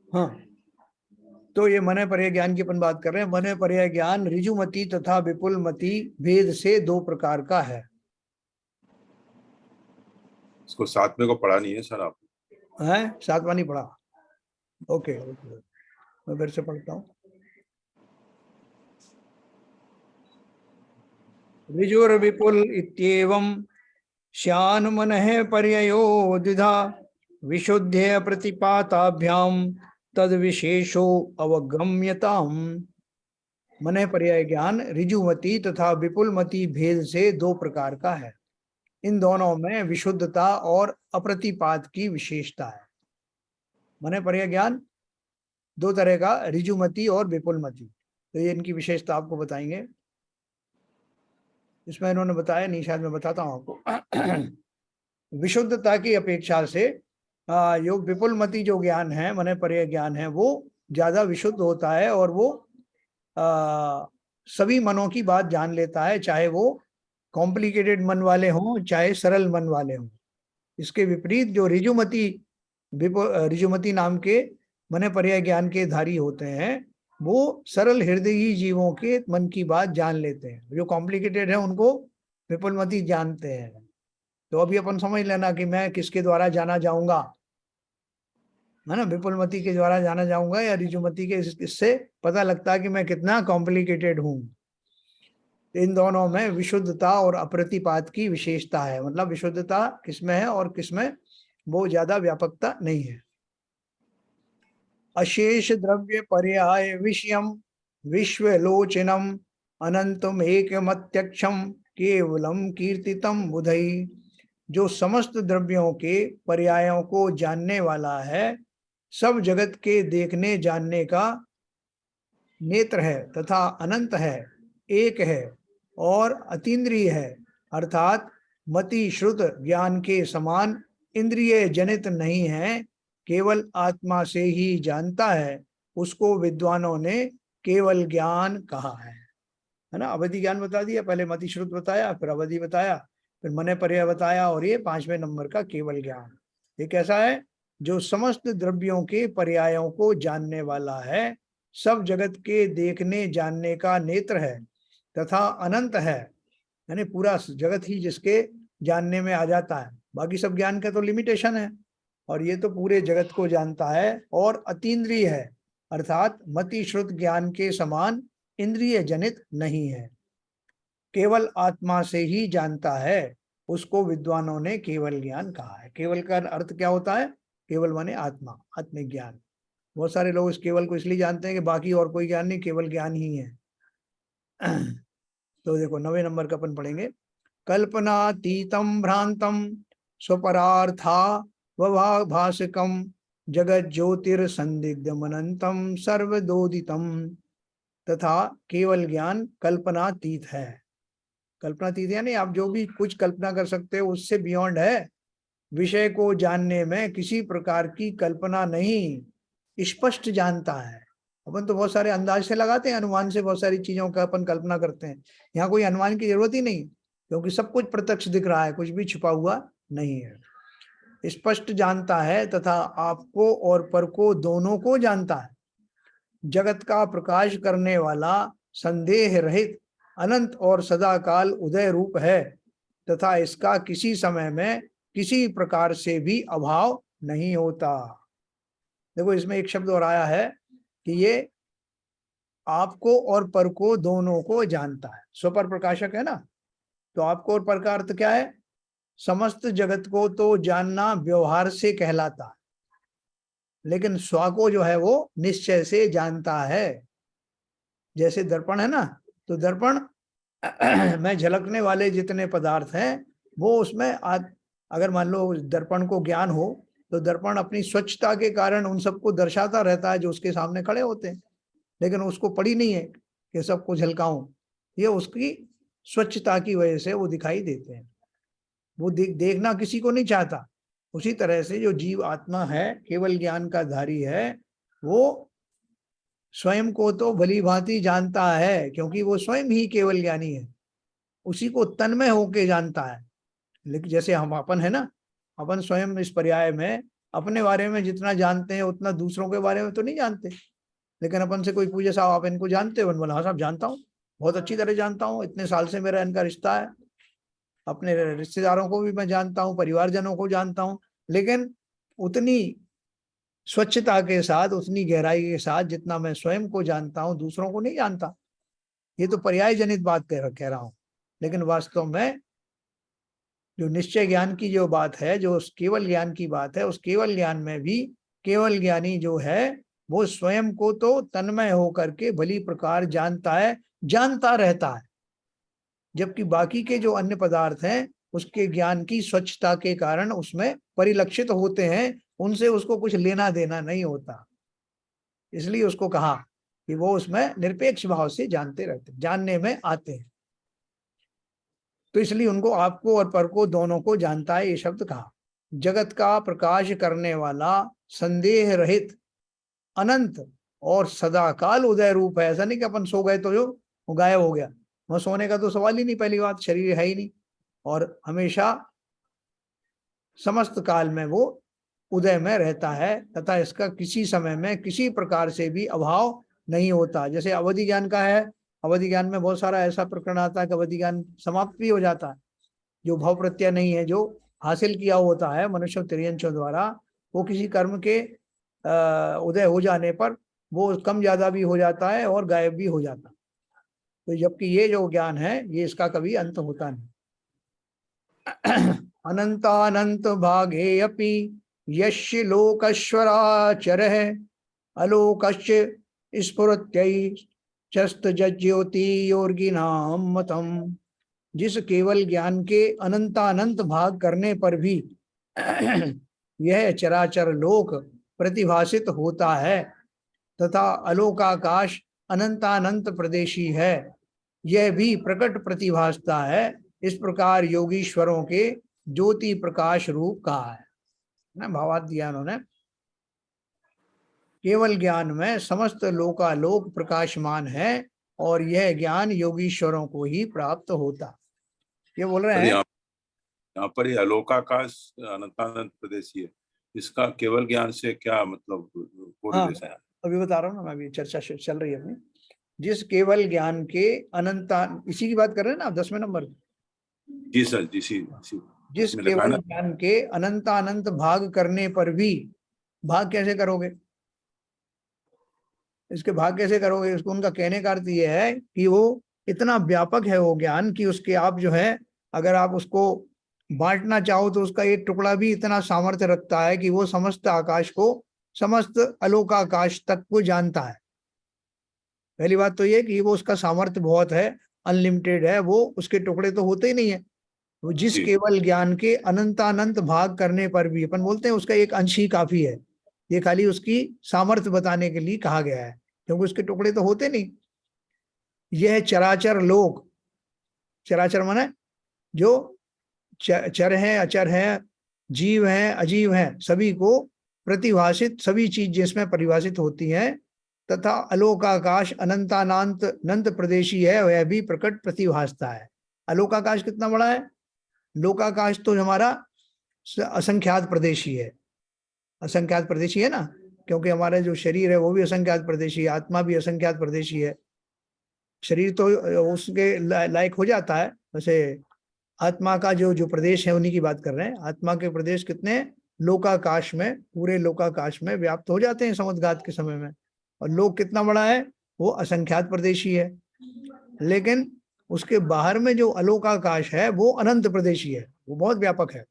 हाँ, तो ये मन पर्याय ज्ञान की अपन बात कर रहे हैं। मन पर्याय ज्ञान ऋजुमति तथा विपुलमति भेद से 2 प्रकार का है। इसको 7वें को पढ़ा नहीं है सर आप? है, 7वां नहीं पढ़ा? ओके, मैं फिर से पढ़ता हूँ। ऋजुर विपुल इत्येवं श्यान मन पर्ययो द्विधा विशुद्ध प्रतिपाताभ्याम तद विशेषो अवगम्यताम। मन पर्याय ज्ञान ऋजुमति तथा विपुलमति भेद से 2 प्रकार का है। इन दोनों में विशुद्धता और अप्रतिपात की विशेषता है। मन पर्याय ज्ञान 2 तरह का, ऋजुमति और विपुलमति। तो ये इनकी विशेषता आपको बताएंगे। इसमें इन्होंने बताया, नहीं शायद मैं बताता हूँ आपको। विशुद्धता की अपेक्षा से जो विपुलमति जो ज्ञान है, मन पर्याय ज्ञान है, वो ज्यादा विशुद्ध होता है और वो सभी मनों की बात जान लेता है, चाहे वो कॉम्प्लिकेटेड मन वाले हों चाहे सरल मन वाले हों। इसके विपरीत जो ऋजुमति नाम के मन पर्याय ज्ञान के धारी होते हैं, वो सरल हृदयी जीवों के मन की बात जान लेते हैं। जो कॉम्प्लिकेटेड है उनको विपुलमति जानते हैं। तो अभी अपन समझ लेना कि मैं किसके द्वारा जाना जाऊंगा, है ना, विपुलमति के द्वारा जाना जाऊंगा या ऋजुमति के। इससे पता लगता है कि मैं कितना कॉम्प्लिकेटेड हूँ। इन दोनों में विशुद्धता और अप्रतिपात की विशेषता है। मतलब विशुद्धता किसमें है और किसमें वो ज्यादा व्यापकता नहीं है। अशेष द्रव्य पर्याय विषयम विश्वलोचनम अनंतम एकमत्यक्षम केवलम कीर्तितम बुधई। जो समस्त द्रव्यों के पर्यायों को जानने वाला है, सब जगत के देखने जानने का नेत्र है तथा अनंत है, एक है और अतीन्द्रिय है, अर्थात मति श्रुत ज्ञान के समान इंद्रिय जनित नहीं है, केवल आत्मा से ही जानता है, उसको विद्वानों ने केवल ज्ञान कहा है ना। अवधि ज्ञान बता दिया, पहले मति श्रुत बताया, फिर अवधि बताया, फिर मन पर्याय बताया, और ये 5वें नंबर का केवल ज्ञान। ये कैसा है? जो समस्त द्रव्यों के पर्यायों को जानने वाला है, सब जगत के देखने जानने का नेत्र है तथा अनंत है, यानी पूरा जगत ही जिसके जानने में आ जाता है। बाकी सब ज्ञान का तो लिमिटेशन है, और ये तो पूरे जगत को जानता है। और अतीन्द्रिय है, अर्थात मति श्रुत ज्ञान के समान इंद्रिय जनित नहीं है, केवल आत्मा से ही जानता है, उसको विद्वानों ने केवल ज्ञान कहा है। केवल का अर्थ क्या होता है? केवल माने आत्मा, आत्मज्ञान। बहुत सारे लोग इस केवल को इसलिए जानते हैं कि बाकी और कोई ज्ञान नहीं, केवल ज्ञान ही है। तो देखो 9वें नंबर का अपन पढ़ेंगे। कल्पनातीतम भ्रांतम स्वपरार्था वभाभासकम जगत ज्योतिर्संदिग्धम अनंतम सर्वदोदितम। तथा केवल ज्ञान कल्पनातीत है, कल्पनातीत यानी आप जो भी कुछ कल्पना कर सकते हो उससे बियॉन्ड है। विषय को जानने में किसी प्रकार की कल्पना नहीं, स्पष्ट जानता है। अपन तो बहुत सारे अंदाज से लगाते हैं, अनुमान से बहुत सारी चीजों का अपन कल्पना करते हैं। यहाँ कोई अनुमान की जरूरत ही नहीं, क्योंकि सब कुछ प्रत्यक्ष दिख रहा है, कुछ भी छिपा हुआ नहीं है। स्पष्ट जानता है तथा आपको और पर को दोनों को जानता है। जगत का प्रकाश करने वाला संदेह रहित अनंत और सदाकाल उदय रूप है तथा इसका किसी समय में किसी प्रकार से भी अभाव नहीं होता। देखो इसमें एक शब्द और आया है कि ये आपको और पर को दोनों को जानता है। स्वपर प्रकाशक है ना, तो आपको और पर का अर्थ क्या है? समस्त जगत को तो जानना व्यवहार से कहलाता है, लेकिन स्व को जो है वो निश्चय से जानता है। जैसे दर्पण है ना, तो दर्पण में झलकने वाले जितने पदार्थ हैं वो उसमें अगर मान लो दर्पण को ज्ञान हो तो दर्पण अपनी स्वच्छता के कारण उन सबको दर्शाता रहता है जो उसके सामने खड़े होते हैं, लेकिन उसको पड़ी नहीं है कि सबको झलकाऊं। ये उसकी स्वच्छता की वजह से वो दिखाई देते हैं, वो देखना किसी को नहीं चाहता। उसी तरह से जो जीव आत्मा है, केवल ज्ञान का धारी है, वो स्वयं को तो भली भांति जानता है, क्योंकि वो स्वयं ही केवल ज्ञानी है, उसी को तन्मय होके जानता है। लेकिन जैसे हम अपन है ना, अपन स्वयं इस पर्याय में अपने बारे में जितना जानते हैं उतना दूसरों के बारे में तो नहीं जानते। लेकिन अपन से कोई पूछे साहब आप इनको जानते हो? बोला हाँ साहब जानता हूँ, बहुत अच्छी तरह जानता हूँ, इतने साल से मेरा इनका रिश्ता है, अपने रिश्तेदारों को भी मैं जानता हूँ, परिवारजनों को जानता हूँ, लेकिन उतनी स्वच्छता के साथ, उतनी गहराई के साथ जितना मैं स्वयं को जानता हूँ दूसरों को नहीं जानता। ये तो पर्याय जनित बात कह रहा हूँ, लेकिन वास्तव में जो निश्चय ज्ञान की जो बात है, जो केवल ज्ञान की बात है, उस केवल ज्ञान में भी केवल ज्ञानी जो है वो स्वयं को तो तन्मय होकर के भली प्रकार जानता है, जानता रहता है, जबकि बाकी के जो अन्य पदार्थ हैं उसके ज्ञान की स्वच्छता के कारण उसमें परिलक्षित होते हैं, उनसे उसको कुछ लेना देना नहीं होता। इसलिए उसको कहा कि वो उसमें निरपेक्ष भाव से जानते रहते, जानने में आते हैं। तो इसलिए उनको आपको और पर को दोनों को जानता है, ये शब्द कहा। जगत का प्रकाश करने वाला संदेह रहित अनंत और सदाकाल उदय रूप है। ऐसा नहीं कि अपन सो गए तो जो वो गायब हो गया, वह सोने का तो सवाल ही नहीं, पहली बात शरीर है ही नहीं, और हमेशा समस्त काल में वो उदय में रहता है तथा इसका किसी समय में किसी प्रकार से भी अभाव नहीं होता। जैसे अवधि ज्ञान का है, अवधि ज्ञान में बहुत सारा ऐसा प्रकरण आता है कि अवधि ज्ञान समाप्त भी हो जाता है। जो भाव प्रत्यय नहीं है, जो हासिल किया होता है मनुष्य तिर्यंचों द्वारा, वो किसी कर्म के उदय हो जाने पर वो कम ज्यादा भी हो जाता है और गायब भी हो जाता है। तो जबकि ये जो ज्ञान है ये इसका कभी अंत होता नहीं। अनंतानंत भागे अपि यस्य लोकश्वराचरः अलोकश्च स्फुरत्यैश्चस्तज्योतियोर्गिनां मतम्। जिस केवल ज्ञान के अनंतानंत भाग करने पर भी यह चराचर लोक प्रतिभासित होता है तथा अलोकाकाश अनंतानंत प्रदेशी है, यह भी प्रकट प्रतिभासता है, इस प्रकार योगीश्वरों के ज्योति प्रकाश रूप कहा है ना। भावार्थ दिया उन्होंने, केवल ज्ञान में समस्त लोकालोक प्रकाशमान है और यह ज्ञान योगीश्वरों को ही प्राप्त होता। ये बोल रहे हैं यहाँ पर ये अलोकाकाश अनंतानंत प्रदेशी है, इसका केवल ज्ञान से क्या मतलब कोरिलेशन है? अभी बता रहा हूँ ना मैं, अभी चर्चा चल रही है अपनी। जिस केवल ज्ञान के अनंता, इसी की बात कर रहे हैं ना आप 10वें नंबर। जी सर, जी जिस केवल ज्ञान के अनंतानंत भाग करने पर भी, भाग कैसे करोगे, इसके भाग कैसे करोगे, इसको उनका कहने का अर्थ ये है कि वो इतना व्यापक है वो ज्ञान कि उसके आप जो है अगर आप उसको बांटना चाहो तो उसका एक टुकड़ा भी इतना सामर्थ्य रखता है कि वो समस्त आकाश को, समस्त अलोकाकाश तक को जानता है। पहली बात तो ये कि वो उसका सामर्थ्य बहुत है, अनलिमिटेड है, वो उसके टुकड़े तो होते ही नहीं है। वो जिस केवल ज्ञान के अनंतानंत भाग करने पर भी, अपन बोलते हैं उसका एक अंश ही काफी है, ये खाली उसकी सामर्थ्य बताने के लिए कहा गया है, क्योंकि उसके टुकड़े तो होते नहीं। यह चराचर लोक चराचर माने जो चर है, अचर है, जीव है, अजीव है, सभी को प्रतिभाषित, सभी चीज जिसमें परिभाषित होती है, तथा अलोकाकाश अनंतानांत अनंत प्रदेशी है, वह भी प्रकट प्रतिभासता है। अलोकाकाश कितना बड़ा है? लोकाकाश तो हमारा असंख्यात प्रदेशी है, असंख्यात प्रदेशी है ना, क्योंकि हमारा जो शरीर है वो भी असंख्यात प्रदेशी है, आत्मा भी असंख्यात प्रदेशी है। शरीर तो उसके लायक हो जाता है, वैसे आत्मा का जो प्रदेश है उन्हीं की बात कर रहे हैं। आत्मा के प्रदेश कितने? लोकाकाश में, पूरे लोकाकाश में व्याप्त हो जाते हैं समुद्घात के समय में। और लोक कितना बड़ा है? वो असंख्यात प्रदेशी है। लेकिन उसके बाहर में जो अलोकाकाश है वो अनंत प्रदेशी है, वो बहुत व्यापक है।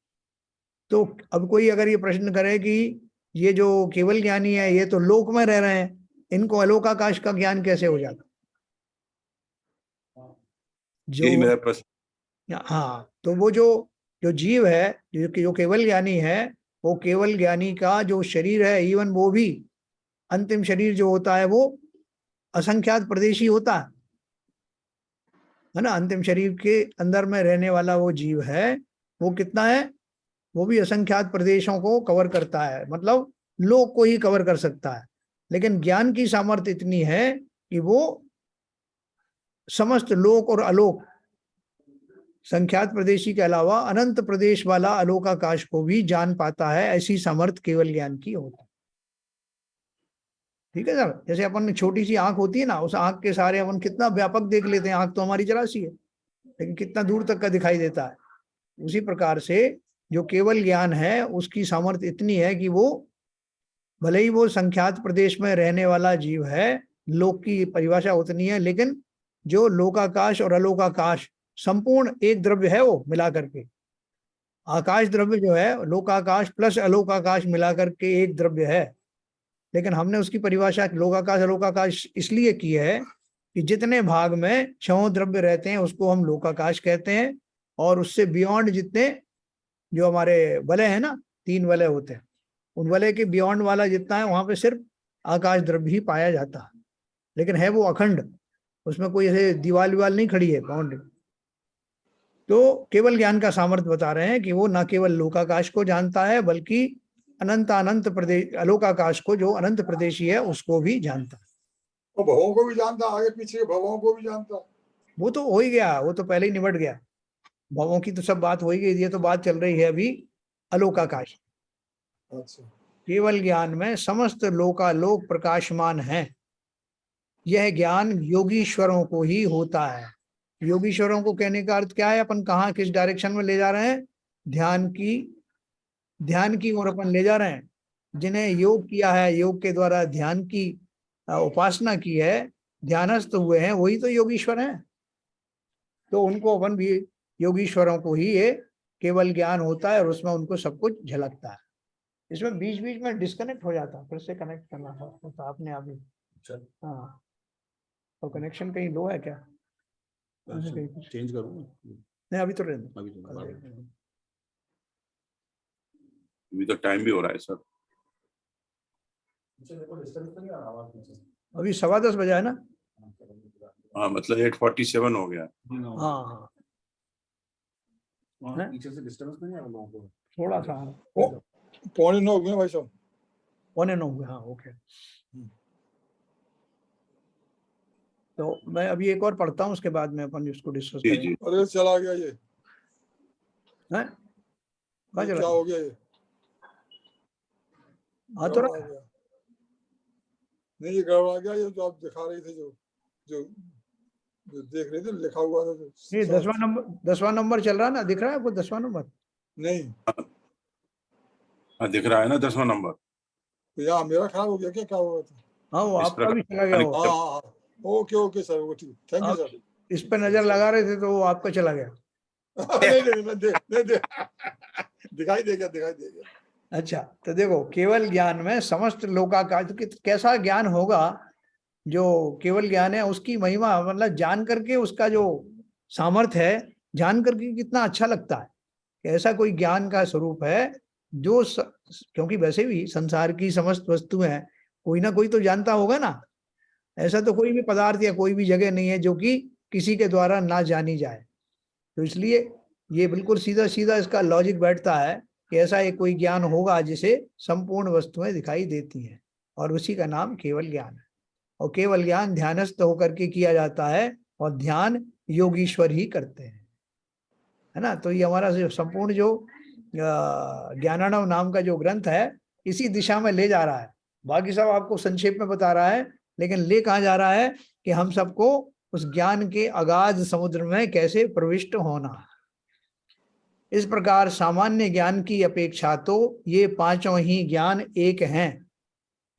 तो अब कोई अगर ये प्रश्न करे कि ये जो केवल ज्ञानी है ये तो लोक में रह रहे हैं, इनको अलोकाकाश का ज्ञान कैसे हो जाता? यही मेरा प्रश्न। हाँ, तो वो जो जीव है, जो केवल ज्ञानी है, वो केवल ज्ञानी का जो शरीर है, इवन वो भी अंतिम शरीर जो होता है वो असंख्यात प्रदेशी होता है ना। अंतिम शरीर के अंदर में रहने वाला वो जीव है, वो कितना है? वो भी असंख्यात प्रदेशों को कवर करता है, मतलब लोक को ही कवर कर सकता है। लेकिन ज्ञान की सामर्थ्य इतनी है कि वो समस्त लोक और अलोक, संख्यात प्रदेशी के अलावा अनंत प्रदेश वाला अलोकाकाश को भी जान पाता है। ऐसी सामर्थ्य केवल ज्ञान की होती है। ठीक है सर, जैसे अपन में छोटी सी आंख होती है ना, उस आंख के सारे अपन कितना व्यापक देख लेते हैं। आंख तो हमारी जरा सी है, लेकिन कितना दूर तक का दिखाई देता है। उसी प्रकार से जो केवल ज्ञान है उसकी सामर्थ्य इतनी है कि वो भले ही वो संख्यात प्रदेश में रहने वाला जीव है, लोक की परिभाषा उतनी है, लेकिन जो लोकाकाश और अलोकाकाश संपूर्ण एक द्रव्य है, वो मिलाकर के आकाश द्रव्य जो है, लोकाकाश प्लस अलोकाकाश मिलाकर के एक द्रव्य है। लेकिन हमने उसकी परिभाषा लोकाकाश अलोकाकाश इसलिए की है कि जितने भाग में 6 द्रव्य रहते हैं उसको हम लोकाकाश कहते हैं, और उससे बियॉन्ड जितने जो हमारे वलय है ना, 3 वलय होते हैं, उन वलय के बियॉन्ड वाला जितना है वहां पे सिर्फ आकाश द्रव्य ही पाया जाता है। लेकिन है वो अखंड, उसमें कोई ऐसे दीवाल नहीं खड़ी है बाउंड्री। तो केवल ज्ञान का सामर्थ्य बता रहे हैं कि वो न केवल लोकाकाश को जानता है, बल्कि अनंत प्रदेश अलोकाकाश को, जो अनंत प्रदेशी है, उसको भी जानता है। वो भवों को भी जानता, आगे पीछे के भवों को भी जानता। वो तो हो ही गया, वो तो पहले ही निबट गया। भवों की तो सब बात हो ही गई, ये तो बात चल रही है अभी अलोकाकाश। अच्छा, केवल ज्ञान में समस्त लोकालोक प्रकाशमान है। यह ज्ञान योगीश्वरों को ही होता है। योगीश्वरों को कहने का अर्थ क्या है? अपन कहाँ किस डायरेक्शन में ले जा रहे हैं? ध्यान की ओर अपन ले जा रहे हैं। जिन्हें योग किया है, योग के द्वारा ध्यान की उपासना की है, ध्यानस्थ हुए हैं, वही तो योगीश्वर हैं। तो उनको अपन भी योगीश्वरों को ही ये केवल ज्ञान होता है, और उसमें उनको सब कुछ झलकता है। इसमें बीच बीच में डिस्कनेक्ट हो जाता है, फिर से कनेक्ट करना होता आपने अभी। हाँ, तो कनेक्शन कहीं लो है क्या? चेंज करूँ? नहीं, अभी तो रहने। अभी तो टाइम भी हो रहा है सर। अभी 10:15 बजा है ना? हाँ, मतलब 8:47 हो गया। हाँ, पीछे से डिस्टर्बेंस नहीं आ रहा लोगों को? थोड़ा सा 8:45 हो गए भाई साहब। 1:09 हाँ, ओके। तो मैं अभी एक और पढ़ता हूँ, उसके बाद में अपन इसको डिस्कस करेंगे। अरे चला गया ये, हैं? क्या हो गया ये? हाँ तो नहीं, ये गड़बड़ा गया। ये जो आप दिखा रहे थे, जो देख रहे थे, लिखा हुआ था जो। ये 10वां नंबर चल रहा है ना, दिख रहा है आपको 10वां नंबर? नहीं, हाँ दिख रहा है ना 10वां नंबर। तो यहाँ मेरा खराब हो गया क्या हुआ था? हाँ, वो आपका भी चला गया होगा। हाँ, ओके सर, वो ठीक, थैंक यू सर। इस पे नजर लगा रहे थे तो वो आपका चला गया। नहीं, दिखाई देगा। अच्छा, तो देखो, केवल ज्ञान में समस्त लोकाकाश, तो कैसा ज्ञान होगा जो केवल ज्ञान है, उसकी महिमा, मतलब जान करके उसका जो सामर्थ्य है, जान करके कितना अच्छा लगता है कि ऐसा कोई ज्ञान का स्वरूप है जो क्योंकि वैसे भी संसार की समस्त वस्तुएं कोई ना कोई तो जानता होगा ना। ऐसा तो कोई भी पदार्थ या कोई भी जगह नहीं है जो कि किसी के द्वारा ना जानी जाए। तो इसलिए ये बिल्कुल सीधा सीधा इसका लॉजिक बैठता है कि ऐसा एक कोई ज्ञान होगा जिसे संपूर्ण वस्तुएं दिखाई देती हैं, और उसी का नाम केवल ज्ञान है। और केवल ज्ञान ध्यानस्थ होकर के किया जाता है, और ध्यान योगीश्वर ही करते हैं, है ना। तो ये हमारा जो संपूर्ण जो ज्ञानार्णव नाम का जो ग्रंथ है इसी दिशा में ले जा रहा है। बाकी सब आपको संक्षेप में बता रहा है, लेकिन ले कहाँ जा रहा है कि हम सबको उस ज्ञान के अगाध समुद्र में कैसे प्रविष्ट होना है। इस प्रकार सामान्य ज्ञान की अपेक्षा तो ये पांचों ही ज्ञान एक हैं,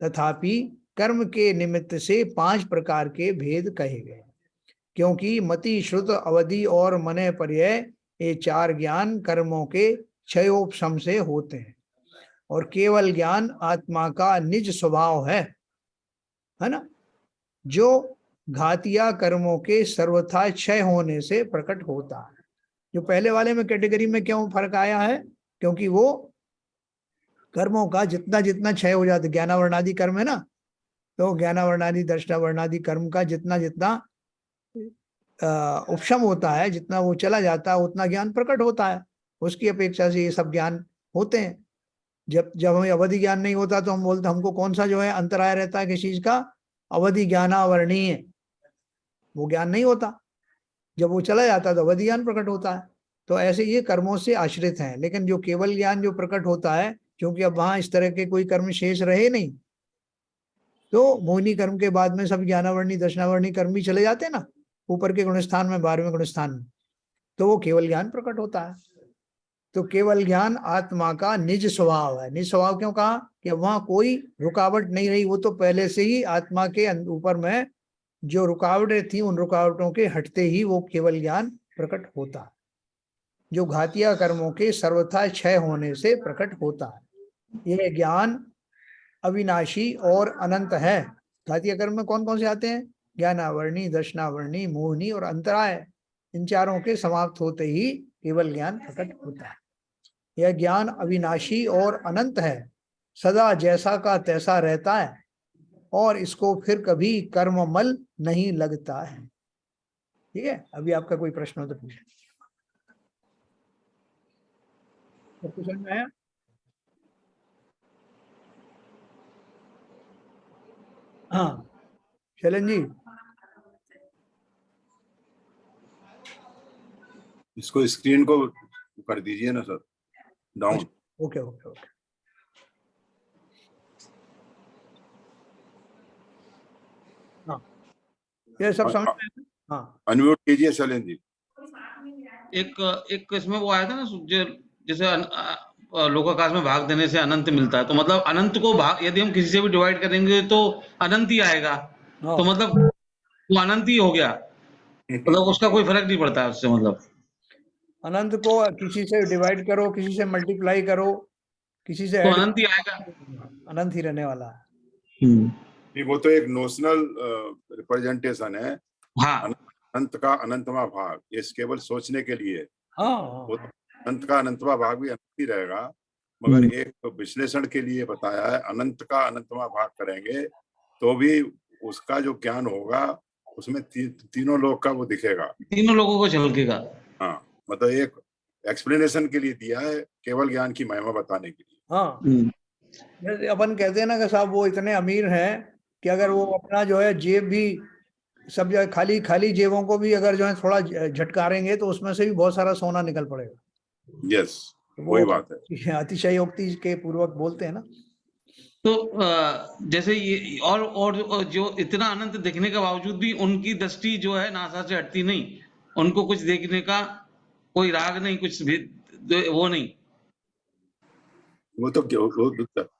तथापि कर्म के निमित्त से 5 प्रकार के भेद कहे गए, क्योंकि मति, श्रुत, अवधि और मने पर्यय ये 4 ज्ञान कर्मों के क्षयोपशम से होते हैं, और केवल ज्ञान आत्मा का निज स्वभाव है ना, जो घातिया कर्मों के सर्वथा क्षय होने से प्रकट होता है। जो पहले वाले में कैटेगरी में क्यों फर्क आया है, क्योंकि वो कर्मों का जितना जितना क्षय हो जाता है, ज्ञानावर्णादि कर्म है ना, तो ज्ञानावर्णादि दर्शनावर्णादि कर्म का जितना जितना उपशम होता है, जितना वो चला जाता है उतना ज्ञान प्रकट होता है। उसकी अपेक्षा से ये सब ज्ञान होते हैं। जब हमें अवधि ज्ञान नहीं होता तो हम बोलते हमको कौन सा जो है अंतराय रहता है किसी चीज का, अवधि ज्ञानावर्णीय, वो ज्ञान नहीं होता। जब वो चला जाता है तो अवधि ज्ञान प्रकट होता है। तो ऐसे ये कर्मों से आश्रित हैं, लेकिन जो केवल ज्ञान जो प्रकट होता है, क्योंकि अब वहां इस तरह के कोई कर्म शेष रहे नहीं, तो मोहिनी कर्म के बाद में सब ज्ञानावर्णी दर्शनावर्णी कर्म भी चले जाते हैं ना, ऊपर के गुणस्थान में, 12वें गुणस्थान में, तो वो केवल ज्ञान प्रकट होता है। तो केवल ज्ञान आत्मा का निज स्वभाव है। निज स्वभाव क्यों कहा कि वहां कोई रुकावट नहीं रही, वो तो पहले से ही आत्मा के ऊपर में जो रुकावटें थी, उन रुकावटों के हटते ही वो केवल ज्ञान प्रकट होता है, जो घातिया कर्मों के सर्वथा क्षय होने से प्रकट होता है। यह ज्ञान अविनाशी और अनंत है। घातिया कर्म में कौन कौन से आते हैं? ज्ञानावर्णी, दर्शनावर्णी, मोहिनी और अंतराय। इन चारों के समाप्त होते ही केवल ज्ञान प्रकट होता है। यह ज्ञान अविनाशी और अनंत है, सदा जैसा का तैसा रहता है, और इसको फिर कभी कर्ममल नहीं लगता है। ठीक है, अभी आपका कोई प्रश्न हो तो पूछें। कुछ समझ में आया? हाँ शैलन जी, इसको स्क्रीन को कर दीजिए ना sir, down. Okay okay okay. हाँ ये सब समझ में आया? हाँ अनम्यूट कीजिए शैलेन जी। एक इसमें वो आया था ना, जैसे लोकाकाश में भाग देने से अनंत मिलता है, तो मतलब अनंत को भाग यदि हम किसी से भी डिवाइड करेंगे तो अनंत ही आएगा, तो मतलब वो अनंत ही हो गया, मतलब उसका कोई फर्क नहीं पड़ता है उससे। मतलब अनंत को किसी से डिवाइड करो, किसी से मल्टीप्लाई करो, किसी से तो ऐड, अनंत ही आएगा, अनंत ही रहने वाला है। नहीं, वो तो एक नोशनल रिप्रेजेंटेशन है। हाँ अनंत का अनंतवा भाग, ये केवल सोचने के लिए। हाँ वो तो अनंत का अनंतवा भाग भी अनंत ही रहेगा, मगर एक विश्लेषण के लिए बताया है। अनंत का अनंतवा भाग करेंगे तो भी उसका जो ज्ञान होगा उसमें तीनों लोग का वो दिखेगा, तीनों लोगों को झलकेगा। हाँ, मतलब एक एक्सप्लेनेशन के लिए दिया है, केवल ज्ञान की महिमा बताने के लिए। हाँ, जैसे अपन कहते हैं ना कि साहब वो इतने अमीर हैं कि अगर वो अपना जो है जेब भी सब जो है खाली खाली जेबों को भी अगर जो है थोड़ा झटकारेंगे तो उसमें से भी बहुत सारा सोना निकल पड़ेगा। यस, वही बात है। अतिशयोक्ति के पूर्वक बोलते हैं ना। तो जैसे ये और जो इतना अनंत देखने के बावजूद भी उनकी दृष्टि जो है नासा से हटती नहीं, उनको कुछ देखने का कोई राग नहीं, कुछ भी वो नहीं। वो तो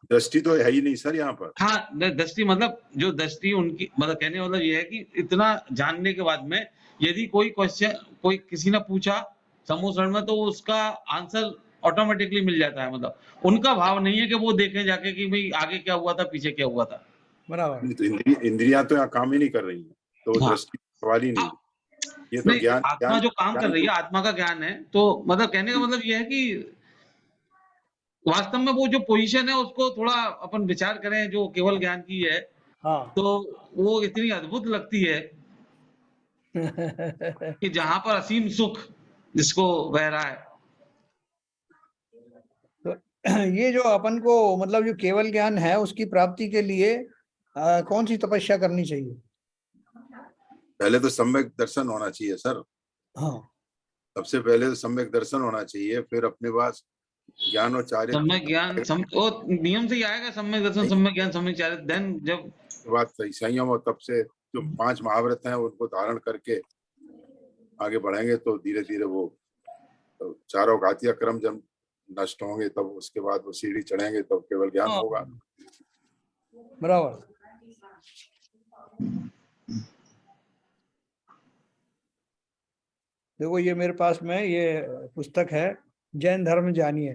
दृष्टि तो है ही नहीं सर यहाँ पर। हाँ, दृष्टि मतलब जो दृष्टि उनकी, मतलब कहने मतलब ये है कि इतना जानने के बाद में यदि कोई क्वेश्चन कोई किसी ने पूछा सम्मोहन में, तो उसका आंसर ऑटोमेटिकली मिल जाता है। मतलब उनका भाव नहीं है कि वो देखें जाके कि भाई आगे क्या हुआ था, पीछे क्या हुआ था। बराबर। तो इंद्रियां तो यहाँ काम ही नहीं कर रही है, तो हाँ। दृष्टि सवाल ही नहीं। ये तो नहीं, ज्ञान, आत्मा जो काम कर रही है, आत्मा का ज्ञान है। तो मतलब कहने का मतलब ये है कि वास्तव में वो जो पोजीशन है उसको थोड़ा अपन विचार करें, जो केवल ज्ञान की है, हाँ तो वो इतनी अद्भुत लगती है कि जहां पर असीम सुख, जिसको बह रहा है। तो ये जो अपन को मतलब जो केवल ज्ञान है उसकी प्राप्ति के लिए कौन सी तपस्या करनी चाहिए? पहले तो सम्यक दर्शन होना चाहिए सर। हाँ, सबसे पहले तो सम्यक दर्शन होना चाहिए, फिर अपने पास ज्ञान और चारित्र सम्यक ज्ञान वो नियम से ही आएगा, सम्यक दर्शन, सम्यक ज्ञान, सम्यक चारित्र। देन जब के बाद संयम, और तब से जो 5 महाव्रत हैं उनको धारण करके आगे बढ़ेंगे तो धीरे धीरे वो तो चारों घातीय क्रम जब नष्ट होंगे तब उसके बाद वो सीढ़ी चढ़ेंगे तब केवल ज्ञान हाँ, होगा। बराबर। देखो ये मेरे पास में ये पुस्तक है, जैन धर्म जानिए,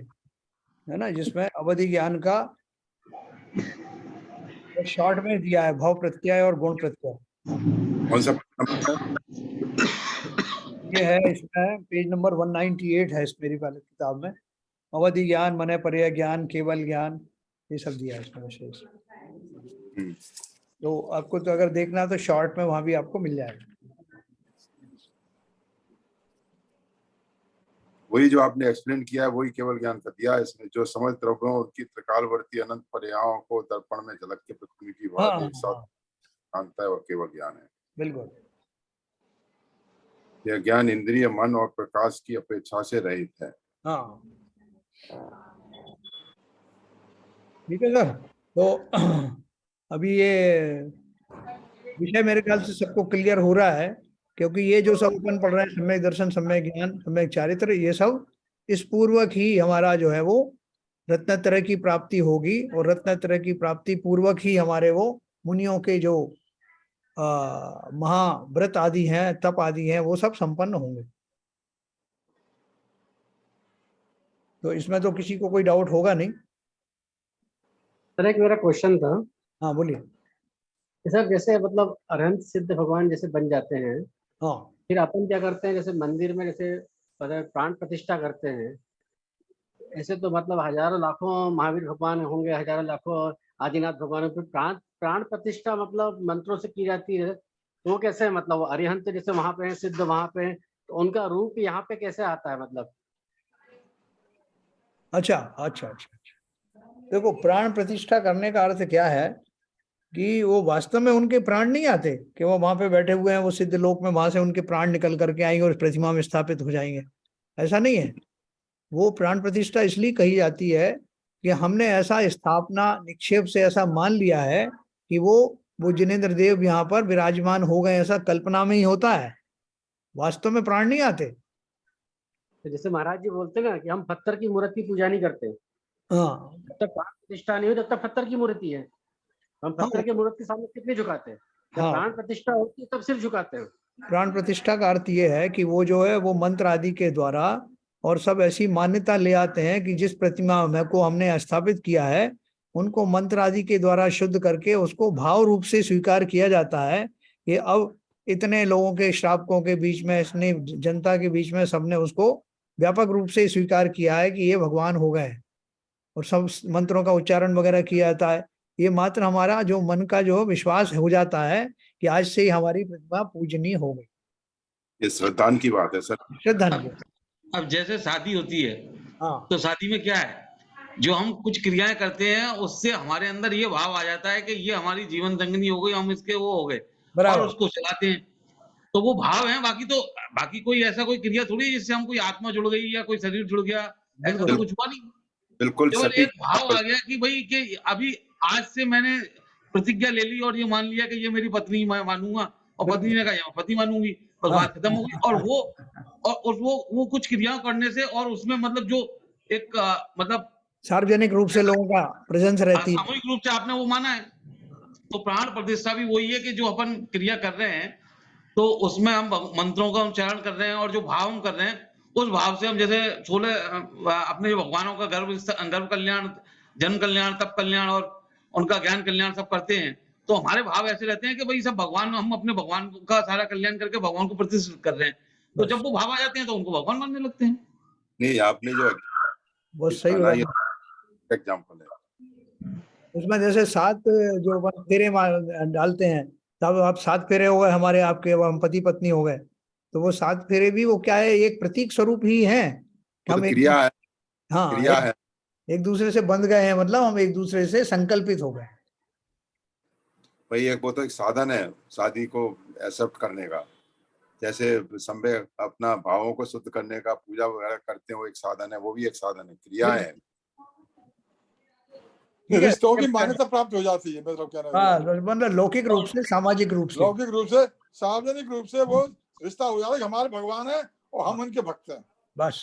है ना, जिसमें अवधि ज्ञान का शॉर्ट में दिया है, भाव प्रत्यय और गुण प्रत्यय। कौन सा पुस्तक है? ये है, इसमें पेज नंबर 198 है इस मेरी वाली किताब में। अवधि ज्ञान, मने पर्याय ज्ञान, केवल ज्ञान, ये सब दिया है इसमें विशेष। तो आपको तो अगर देखना तो शॉर्ट में वहां भी आपको मिल जाएगा। वही जो आपने एक्सप्लेन किया है वही केवल ज्ञान का दिया है इसमें। जो समझ द्रव्यों उनकी त्रिकालवर्ती अनंत पर्यायों को दर्पण में झलक के प्रतिबिंब की हाँ, भांति एक साथ जानता है वह केवल ज्ञान है। बिल्कुल। यह ज्ञान इंद्रिय, मन और प्रकाश की अपेक्षा से रहित है। हाँ, ठीक है सर। तो अभी ये विषय मेरे ख्याल से सबको क्लियर हो रहा है, क्योंकि ये जो सब अपन पढ़ रहे हैं, सम्यक दर्शन, सम्यक ज्ञान, सम्यक चारित्र, ये सब इस पूर्वक ही हमारा जो है वो रत्नत्रय की प्राप्ति होगी, और रत्नत्रय की प्राप्ति पूर्वक ही हमारे वो मुनियों के जो महाव्रत आदि हैं, तप आदि हैं, वो सब संपन्न होंगे। तो इसमें तो किसी को कोई डाउट होगा नहीं। सर एक मेरा क्वेश्चन था। हाँ बोलिए। कि सर जैसे मतलब अरहंत सिद्ध भगवान जैसे बन जाते हैं, हाँ, फिर अपन क्या करते हैं, जैसे मंदिर में जैसे प्राण प्रतिष्ठा करते हैं, ऐसे तो मतलब हजारों लाखों महावीर भगवान होंगे, हजारों लाखों आदिनाथ भगवान, फिर प्राण प्राण प्रतिष्ठा मतलब मंत्रों से की जाती है, तो वो कैसे मतलब वो अरिहंत जैसे वहां पे है, सिद्ध वहां पे है, तो उनका रूप यहाँ पे कैसे आता है मतलब? अच्छा अच्छा अच्छा अच्छा। देखो, प्राण प्रतिष्ठा करने का अर्थ क्या है कि वो वास्तव में उनके प्राण नहीं आते कि वो वहां पे बैठे हुए हैं, वो सिद्ध लोक में, वहां से उनके प्राण निकल करके आएंगे और प्रतिमा में स्थापित हो जाएंगे, ऐसा नहीं है। वो प्राण प्रतिष्ठा इसलिए कही जाती है कि हमने ऐसा स्थापना निक्षेप से ऐसा मान लिया है कि वो जिनेंद्र देव यहाँ पर विराजमान हो गए, ऐसा कल्पना में ही होता है, वास्तव में प्राण नहीं आते। तो जैसे महाराज जी बोलते हैं ना कि हम पत्थर की मूर्ति की पूजा नहीं करते, हाँ जब तक प्राण प्रतिष्ठा नहीं हो तब तक पत्थर की मूर्ति है, हम पत्थर की मूर्ति के सामने कितने झुकाते हैं, जब हाँ, प्राण प्रतिष्ठा होती है तब सिर झुकाते हैं। प्राण प्रतिष्ठा का अर्थ ये है कि वो जो है वो मंत्र आदि के द्वारा और सब ऐसी मान्यता ले आते हैं कि जिस प्रतिमा में को हमने स्थापित किया है, उनको मंत्र आदि के द्वारा शुद्ध करके उसको भाव रूप से स्वीकार किया जाता है कि अब इतने लोगों के श्रावकों के बीच में, इसने जनता के बीच में सबने उसको व्यापक रूप से स्वीकार किया है कि ये भगवान हो गए, और सब मंत्रों का उच्चारण वगैरह किया जाता है। ये मात्र हमारा जो मन का जो विश्वास हो जाता है कि आज से ही हमारी प्रतिमा पूजनीय हो गई। ये श्रद्धान की बात है सर। श्रद्धांजलि। अब जैसे शादी होती है, हाँ, तो शादी में क्या है, जो हम कुछ क्रियाएं करते हैं उससे हमारे अंदर ये भाव आ जाता है कि ये हमारी जीवन संगनी हो गई, हम इसके वो हो गए, और बराबर। उसको चलाते हैं। तो वो भाव है, बाकी कोई ऐसा कोई क्रिया थोड़ी है जिससे हम कोई आत्मा जुड़ गई या कोई शरीर जुड़ गया, ऐसा तो कुछ हुआ नहीं। बिल्कुल केवल सटीक। एक भाव आ गया कि भाई कि अभी आज से मैंने प्रतिज्ञा ले ली और ये मान लिया कि ये मेरी पत्नी मैं मानूंगा, और पत्नी ने कहा मैं पति मानूंगी, और बात खत्म हो गई। और वो कुछ क्रियाओं करने से, और उसमें मतलब जो एक मतलब सार्वजनिक रूप से लोगों का प्रेजेंस रहती है। सामूहिक रूप से आपने वो माना है, तो प्राण प्रतिष्ठा भी वही है कि जो अपन क्रिया कर रहे हैं तो उसमें हम मंत्रों का उच्चारण कर रहे हैं, और जो भाव हम कर रहे हैं उस भाव से हम जैसे छोले अपने जो भगवानों का गर्भ कल्याण, जन्म कल्याण, तप कल्याण और उनका ज्ञान कल्याण सब करते हैं, तो हमारे भाव ऐसे रहते हैं कि भाई सब भगवान, हम अपने भगवान का सारा कल्याण करके भगवान को प्रतिष्ठित कर रहे हैं। तो जब वो भाव आ जाते हैं तो उनको भगवान मानने लगते हैं। नहीं, आपने जो बहुत सही बताया ये बात। एग्जाम्पल है। उसमें जैसे 7 जो अपन फेरे डालते हैं, तब आप 7 फेरे हो गए हमारे, आपके, अब हम पति पत्नी हो गए, तो वो 7 फेरे भी वो क्या है, एक प्रतीक स्वरूप ही है कि वो हम तो एक, क्रिया है, हाँ क्रिया है। एक दूसरे से बंध गए हैं, मतलब हम एक दूसरे से संकल्पित हो गए। भाई एक वो तो एक साधन है शादी को एक्सेप्ट करने का, जैसे संभे अपना भावों को शुद्ध करने का पूजा वगैरह करते हैं, वो एक साधन है, वो भी एक साधन है, क्रिया है। ठीक है, रिश्तों की मान्यता प्राप्त हो जाती है, मतलब कहना हाँ है। मतलब लौकिक रूप से, सामाजिक रूप से, लौकिक रूप से, सार्वजनिक रूप से वो रिश्ता हो जाता है कि हमारे भगवान है और हम उनके भक्त हैं। बस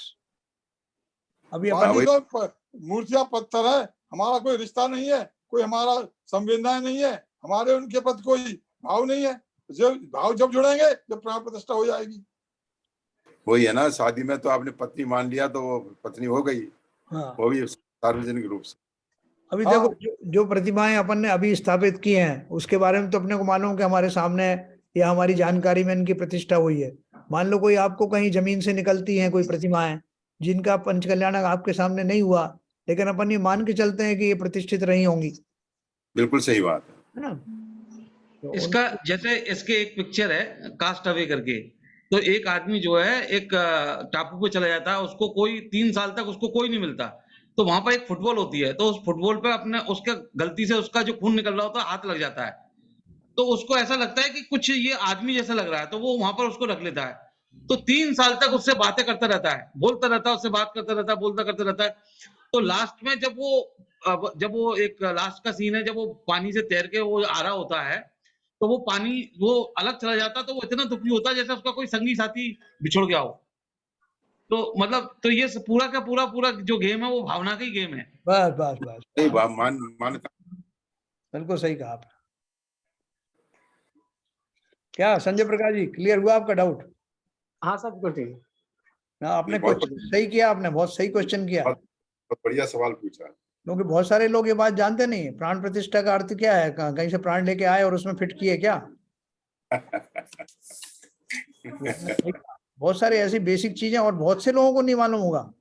अभी हाँ, अपन बाकी तो मूर्तियां पत्थर है, हमारा कोई रिश्ता नहीं है, कोई हमारा संवेदनाएं नहीं है, हमारे उनके प्रति कोई भाव नहीं है। जब जुड़ेंगे जब प्राण प्रतिष्ठा हो जाएगी। वही है ना, शादी में तो आपने पत्नी मान लिया तो वो पत्नी हो गई, हाँ वो भी सार्वजनिक रूप से। अभी हाँ। देखो जो प्रतिमाएं अपन ने अभी स्थापित की हैं उसके बारे में तो अपने को मालूम कि हमारे सामने या हमारी जानकारी में इनकी प्रतिष्ठा हुई है। मान लो कोई आपको कहीं जमीन से निकलती है कोई प्रतिमाएं जिनका पंचकल्याण आपके सामने नहीं हुआ, लेकिन अपन ये मान के चलते हैं कि ये प्रतिष्ठित रही होंगी, बिल्कुल सही बात है। है ना। तो इसका जैसे इसके एक पिक्चर है कास्ट अवे करके, तो एक आदमी जो है एक टापू पे चला जाता है, उसको कोई 3 साल तक उसको कोई नहीं मिलता, तो वहां पर एक फुटबॉल होती है, तो उस फुटबॉल पे अपने उसका गलती से उसका जो खून निकल रहा होता है हाथ लग जाता है, तो उसको ऐसा लगता है कि कुछ ये आदमी जैसा लग रहा है, तो वो वहां पर उसको रख लेता है, तो 3 साल तक उससे बातें करता रहता है, बोलता रहता है, उससे बात करता रहता है, बोलता करता रहता है। तो लास्ट में जब वो एक लास्ट का सीन है, जब वो पानी से तैर के वो आ रहा होता है, तो वो पानी वो अलग चला जाता है, तो वो इतना दुखी होता है जैसे उसका कोई संगी साथी बिछुड़ गया हो। तो मतलब तो ये पूरा का पूरा जो गेम है वो भावना का ही गेम है। बस बस बस सही बात, मान बिल्कुल सही कहा आपने। क्या संजय प्रकाश जी, क्लियर हुआ आपका डाउट? हाँ सब बिल्कुल ठीक है। ना आपने बहुत क्वेश्चन सही किया, आपने बहुत सही क्वेश्चन किया, बहुत बढ़िया सवाल पूछा। क्योंकि बहुत सारे लोग ये बात जानते नहीं है। प्राण प्रतिष्ठा का अर्थ क्या है, कहीं से प्राण लेके आए और उसमें फिट किए क्या? बहुत सारे ऐसी बेसिक चीजें और बहुत से लोगों को नहीं मालूम होगा।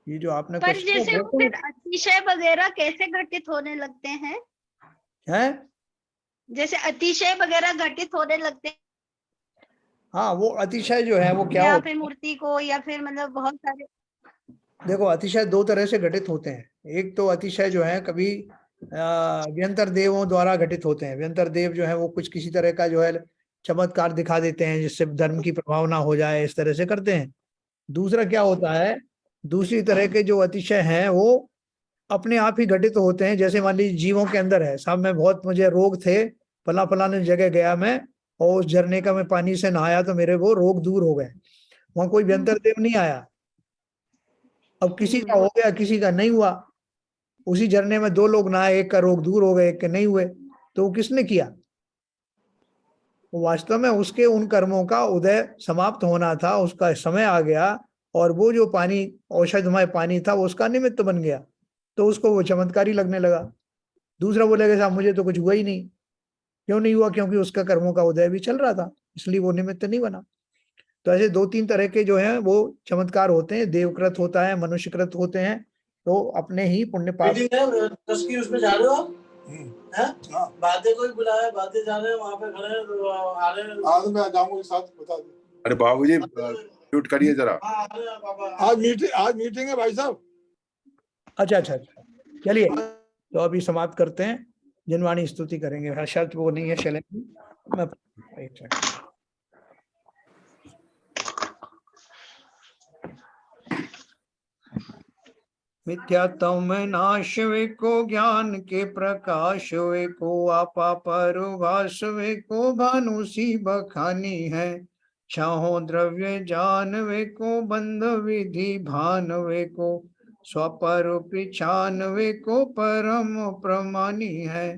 ये जो आपने पर जैसे क्वेश्चन वो फिर अतिशय वगैरह कैसे घटित होने लगते हैं? है, जैसे अतिशय वगैरह घटित होने लगते हैं हाँ वो अतिशय जो है वो क्या या होता फिर मूर्ति को, या फिर मतलब बहुत सारे। देखो अतिशय दो तरह से घटित होते हैं। एक तो अतिशय जो है कभी व्यंतर देवों द्वारा घटित होते हैं। व्यंतर देव जो है वो कुछ किसी तरह का जो है चमत्कार दिखा देते हैं जिससे धर्म की प्रभावना हो जाए, इस तरह से करते हैं। दूसरा क्या होता है, दूसरी तरह के जो अतिशय हैं वो अपने आप ही घटित होते हैं। जैसे मान लीजिए जीवों के अंदर है, साहब मैं बहुत मुझे रोग थे, फला फलाने जगह गया मैं और उस झरने का मैं पानी से नहाया तो मेरे वो रोग दूर हो गए। वहां कोई व्यंतर देव नहीं आया। अब किसी का हो गया किसी का नहीं हुआ, उसी झरने में 2 लोग नहाए, एक का रोग दूर हो गए एक के नहीं हुए, तो वो किसने किया? वो वास्तव में उसके उन कर्मों का उदय समाप्त होना था, उसका समय आ गया और वो जो पानी औषधमय पानी था वो उसका निमित्त बन गया, तो उसको वो चमत्कारी लगने लगा। दूसरा बोलेगा साहब मुझे तो कुछ हुआ ही नहीं। क्यों नहीं हुआ? क्योंकि उसका कर्मों का उदय भी चल रहा था, इसलिए वो निमित्त नहीं बना। तो ऐसे 2-3 तरह के जो है वो चमत्कार होते हैं। देवकृत होता है, मनुष्यकृत होते हैं, तो अपने ही पुण्य पाप। उसमें जा रहे हो हैं? बातें कोई बुलाया, बातें जा रहे हैं वहां पे खड़े हैं, आ रहे हैं। आज मैं जाऊंगा साथ बता दो। अरे बाबूजी म्यूट करिए जरा। आज मीटिंग है भाई साहब। अच्छा अच्छा अच्छा, चलिए तो अभी समाप्त करते हैं। जनवाणी स्तुति करेंगे, शर्त वो नहीं है शैलेंद्र जी। मैं एक सेकंड। मिथ्यात्म नाश वे को ज्ञान के प्रकाश वे को आपा परभास वे को भानु सी बखानी है। छाहो द्रव्य जान वे को बंध विधि भान वे को स्वपर पिछान वे को परम प्रमानी है।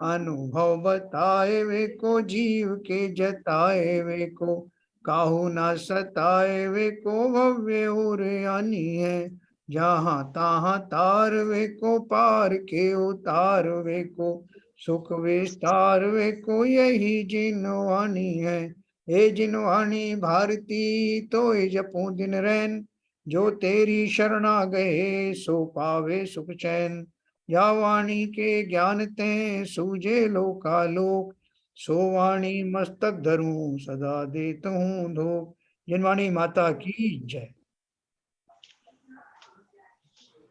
अनुभव बताए वे को जीव के जताए वे को काहू ना सताए वे को भव्य उरयानी है। जहाँ तहाँ तार वे को पार के उतार वे को सुख विस्तार वे को यही जिनवाणी है। हे जिनवाणी भारती तो जपू दिन रैन जो तेरी शरणा गए सो पावे सुख चैन। या वाणी के ज्ञान ते सूझे लोकालोक सोवाणी मस्तक धरूं सदा देता हूँ धूप। जिनवाणी माता की जय।